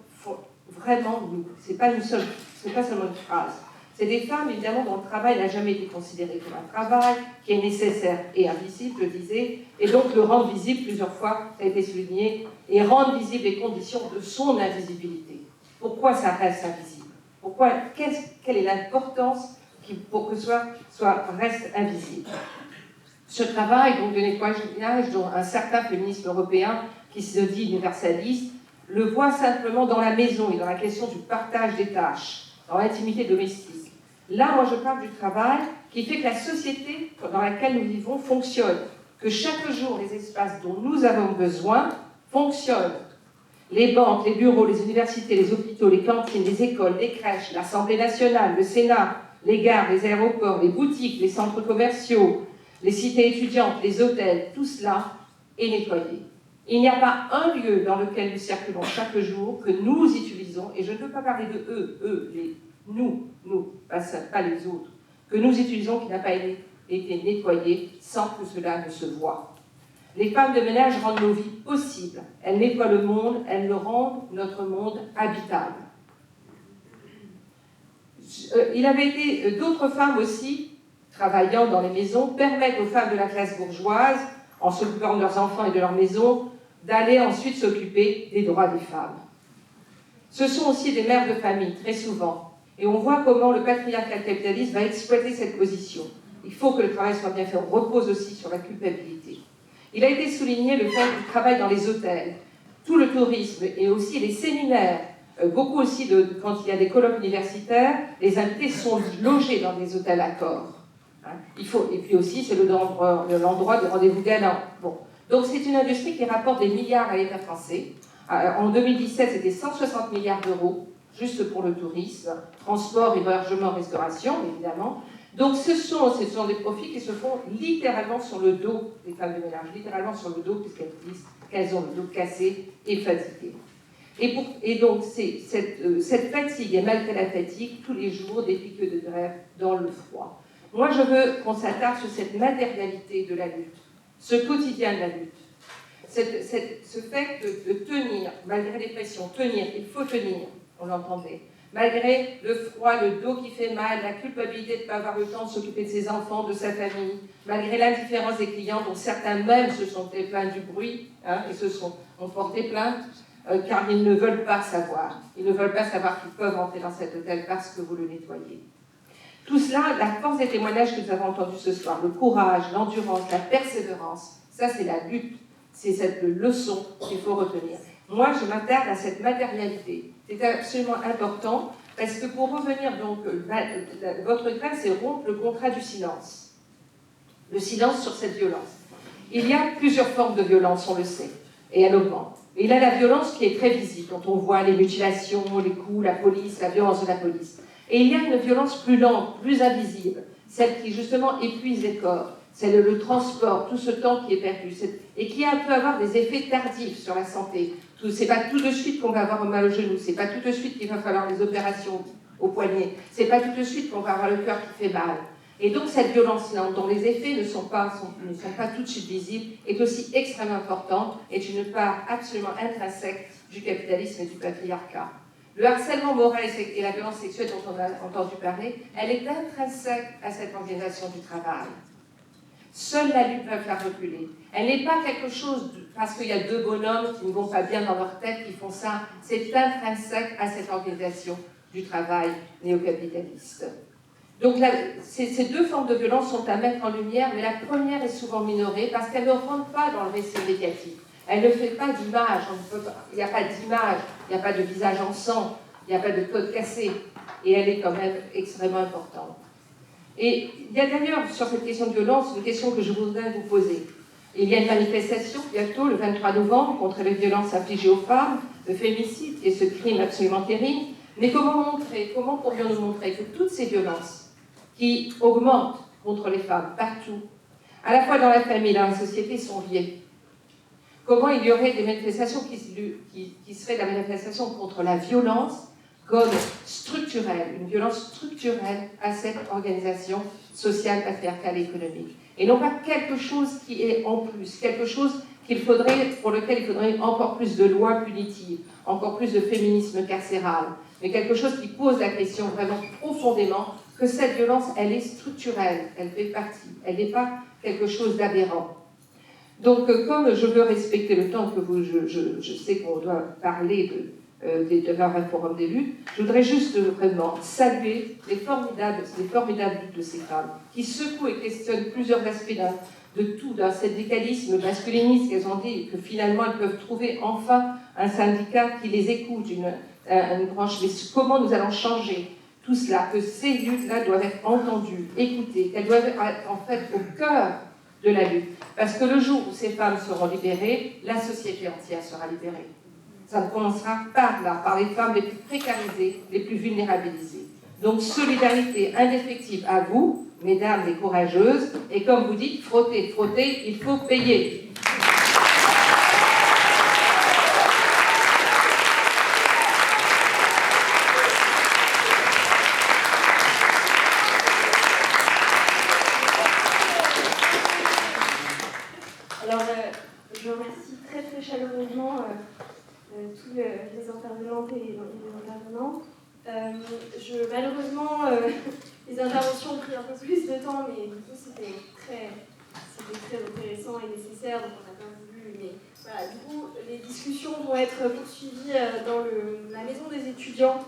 vraiment, c'est pas seulement une phrase. C'est des femmes, évidemment, dont le travail n'a jamais été considéré comme un travail, qui est nécessaire et invisible, je disais, et donc le rendre visible, plusieurs fois, ça a été souligné, et rendre visible les conditions de son invisibilité. Pourquoi ça reste invisible? Quelle est l'importance pour que reste invisible? Ce travail donc, de nettoyage, dont un certain féminisme européen, qui se dit universaliste, le voit simplement dans la maison et dans la question du partage des tâches, dans l'intimité domestique. Là, moi, je parle du travail qui fait que la société dans laquelle nous vivons fonctionne, que chaque jour, les espaces dont nous avons besoin fonctionnent. Les banques, les bureaux, les universités, les hôpitaux, les cantines, les écoles, les crèches, l'Assemblée nationale, le Sénat, les gares, les aéroports, les boutiques, les centres commerciaux, les cités étudiantes, les hôtels, tout cela est nettoyé. Il n'y a pas un lieu dans lequel nous circulons chaque jour que nous utilisons, et je ne veux pas parler de eux, nous, pas les autres, que nous utilisons qui n'a pas été nettoyé sans que cela ne se voie. Les femmes de ménage rendent nos vies possibles. Elles nettoient le monde, elles le rendent notre monde habitable. Il avait été d'autres femmes aussi, travaillant dans les maisons, permettent aux femmes de la classe bourgeoise, en s'occupant de leurs enfants et de leur maison, d'aller ensuite s'occuper des droits des femmes. Ce sont aussi des mères de famille, très souvent. Et on voit comment le patriarcat capitaliste va exploiter cette position. Il faut que le travail soit bien fait. On repose aussi sur la culpabilité. Il a été souligné le fait du travail dans les hôtels, tout le tourisme et aussi les séminaires. Beaucoup aussi, quand il y a des colloques universitaires, les invités sont logés dans des hôtels à corps. Et puis aussi, c'est l'endroit des rendez-vous galants. Bon. Donc c'est une industrie qui rapporte des milliards à l'État français. En 2017, c'était 160 milliards d'euros, juste pour le tourisme, transport, hébergement, restauration, évidemment. Donc ce sont des profits qui se font littéralement sur le dos des femmes de ménage, littéralement sur le dos, puisqu'elles disent qu'elles ont le dos cassé et fatigué. Et donc cette fatigue, et malgré la fatigue, tous les jours, des piqûres de grève dans le froid. Moi, je veux qu'on s'attarde sur cette matérialité de la lutte, ce quotidien de la lutte. Ce fait de tenir, malgré les pressions, tenir, il faut tenir, on l'entendait. Malgré le froid, le dos qui fait mal, la culpabilité de ne pas avoir le temps de s'occuper de ses enfants, de sa famille, malgré l'indifférence des clients, dont certains même se sont plaints du bruit, et ont porté plainte, car ils ne veulent pas savoir. Ils ne veulent pas savoir qu'ils peuvent entrer dans cet hôtel parce que vous le nettoyez. Tout cela, la force des témoignages que nous avons entendus ce soir, le courage, l'endurance, la persévérance, ça c'est la lutte, c'est cette leçon qu'il faut retenir. Moi, je m'attarde à cette matérialité. C'est absolument important, parce que pour revenir, donc, votre grève, c'est rompre le contrat du silence. Le silence sur cette violence. Il y a plusieurs formes de violence, on le sait, et elle augmente. Il y a la violence qui est très visible, quand on voit les mutilations, les coups, la police, la violence de la police. Et il y a une violence plus lente, plus invisible, celle qui justement épuise les corps, c'est le transport, tout ce temps qui est perdu, et qui peut avoir des effets tardifs sur la santé. C'est pas tout de suite qu'on va avoir mal au genou, c'est pas tout de suite qu'il va falloir les opérations au poignet, c'est pas tout de suite qu'on va avoir le cœur qui fait mal. Et donc cette violence-là, dont les effets ne sont pas tout de suite visibles, est aussi extrêmement importante, est une part absolument intrinsèque du capitalisme et du patriarcat. Le harcèlement moral et la violence sexuelle dont on a entendu parler, elle est intrinsèque à cette organisation du travail. Seule la lutte va le faire reculer. Elle n'est pas quelque chose parce qu'il y a deux bonhommes qui ne vont pas bien dans leur tête qui font ça. C'est intrinsèque à cette organisation du travail néocapitaliste. Donc ces deux formes de violence sont à mettre en lumière, mais la première est souvent minorée parce qu'elle ne rentre pas dans le récit médiatique. Elle ne fait pas d'image, il n'y a pas d'image, il n'y a pas de visage en sang, il n'y a pas de côte cassée, et elle est quand même extrêmement importante. Et il y a d'ailleurs, sur cette question de violence, une question que je voudrais vous poser. Il y a une manifestation bientôt, le 23 novembre, contre les violences infligées aux femmes, le féminicide, et ce crime absolument terrible. Mais comment pourrions-nous montrer que toutes ces violences qui augmentent contre les femmes, partout, à la fois dans la famille et dans la société, sont liées? Comment il y aurait des manifestations qui seraient la manifestation contre la violence comme structurelle, une violence structurelle à cette organisation sociale, patriarcale et économique. Et non pas quelque chose qui est en plus, quelque chose pour lequel il faudrait encore plus de lois punitives, encore plus de féminisme carcéral, mais quelque chose qui pose la question vraiment profondément que cette violence, elle est structurelle, elle fait partie, elle n'est pas quelque chose d'aberrant. Donc, comme je veux respecter le temps que je sais qu'on doit parler de la réforme des luttes, je voudrais juste vraiment saluer les formidables luttes de ces femmes qui secouent et questionnent plusieurs aspects d'un syndicalisme masculiniste qu'elles ont dit, et que finalement elles peuvent trouver enfin un syndicat qui les écoute, une branche. Mais comment nous allons changer tout cela, que ces luttes-là doivent être entendues, écoutées, qu'elles doivent être en fait au cœur de la lutte. Parce que le jour où ces femmes seront libérées, la société entière sera libérée. Ça commencera par là, par les femmes les plus précarisées, les plus vulnérabilisées. Donc, solidarité indéfectible à vous, mesdames les courageuses, et comme vous dites, frottez, frottez, il faut payer. Alors, intervenants. Malheureusement, les interventions ont pris un peu plus de temps, mais du coup, c'était très intéressant et nécessaire, donc on n'a pas voulu. Mais voilà, du coup, les discussions vont être poursuivies dans la maison des étudiants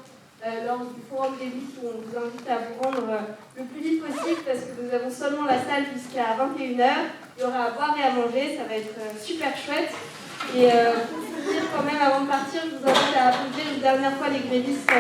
lors du forum des luttes où on vous invite à vous rendre le plus vite possible parce que nous avons seulement la salle jusqu'à 21h. Il y aura à boire et à manger, ça va être super chouette. Et pour vous dire quand même avant de partir, je vous invite à applaudir une dernière fois les grévistes.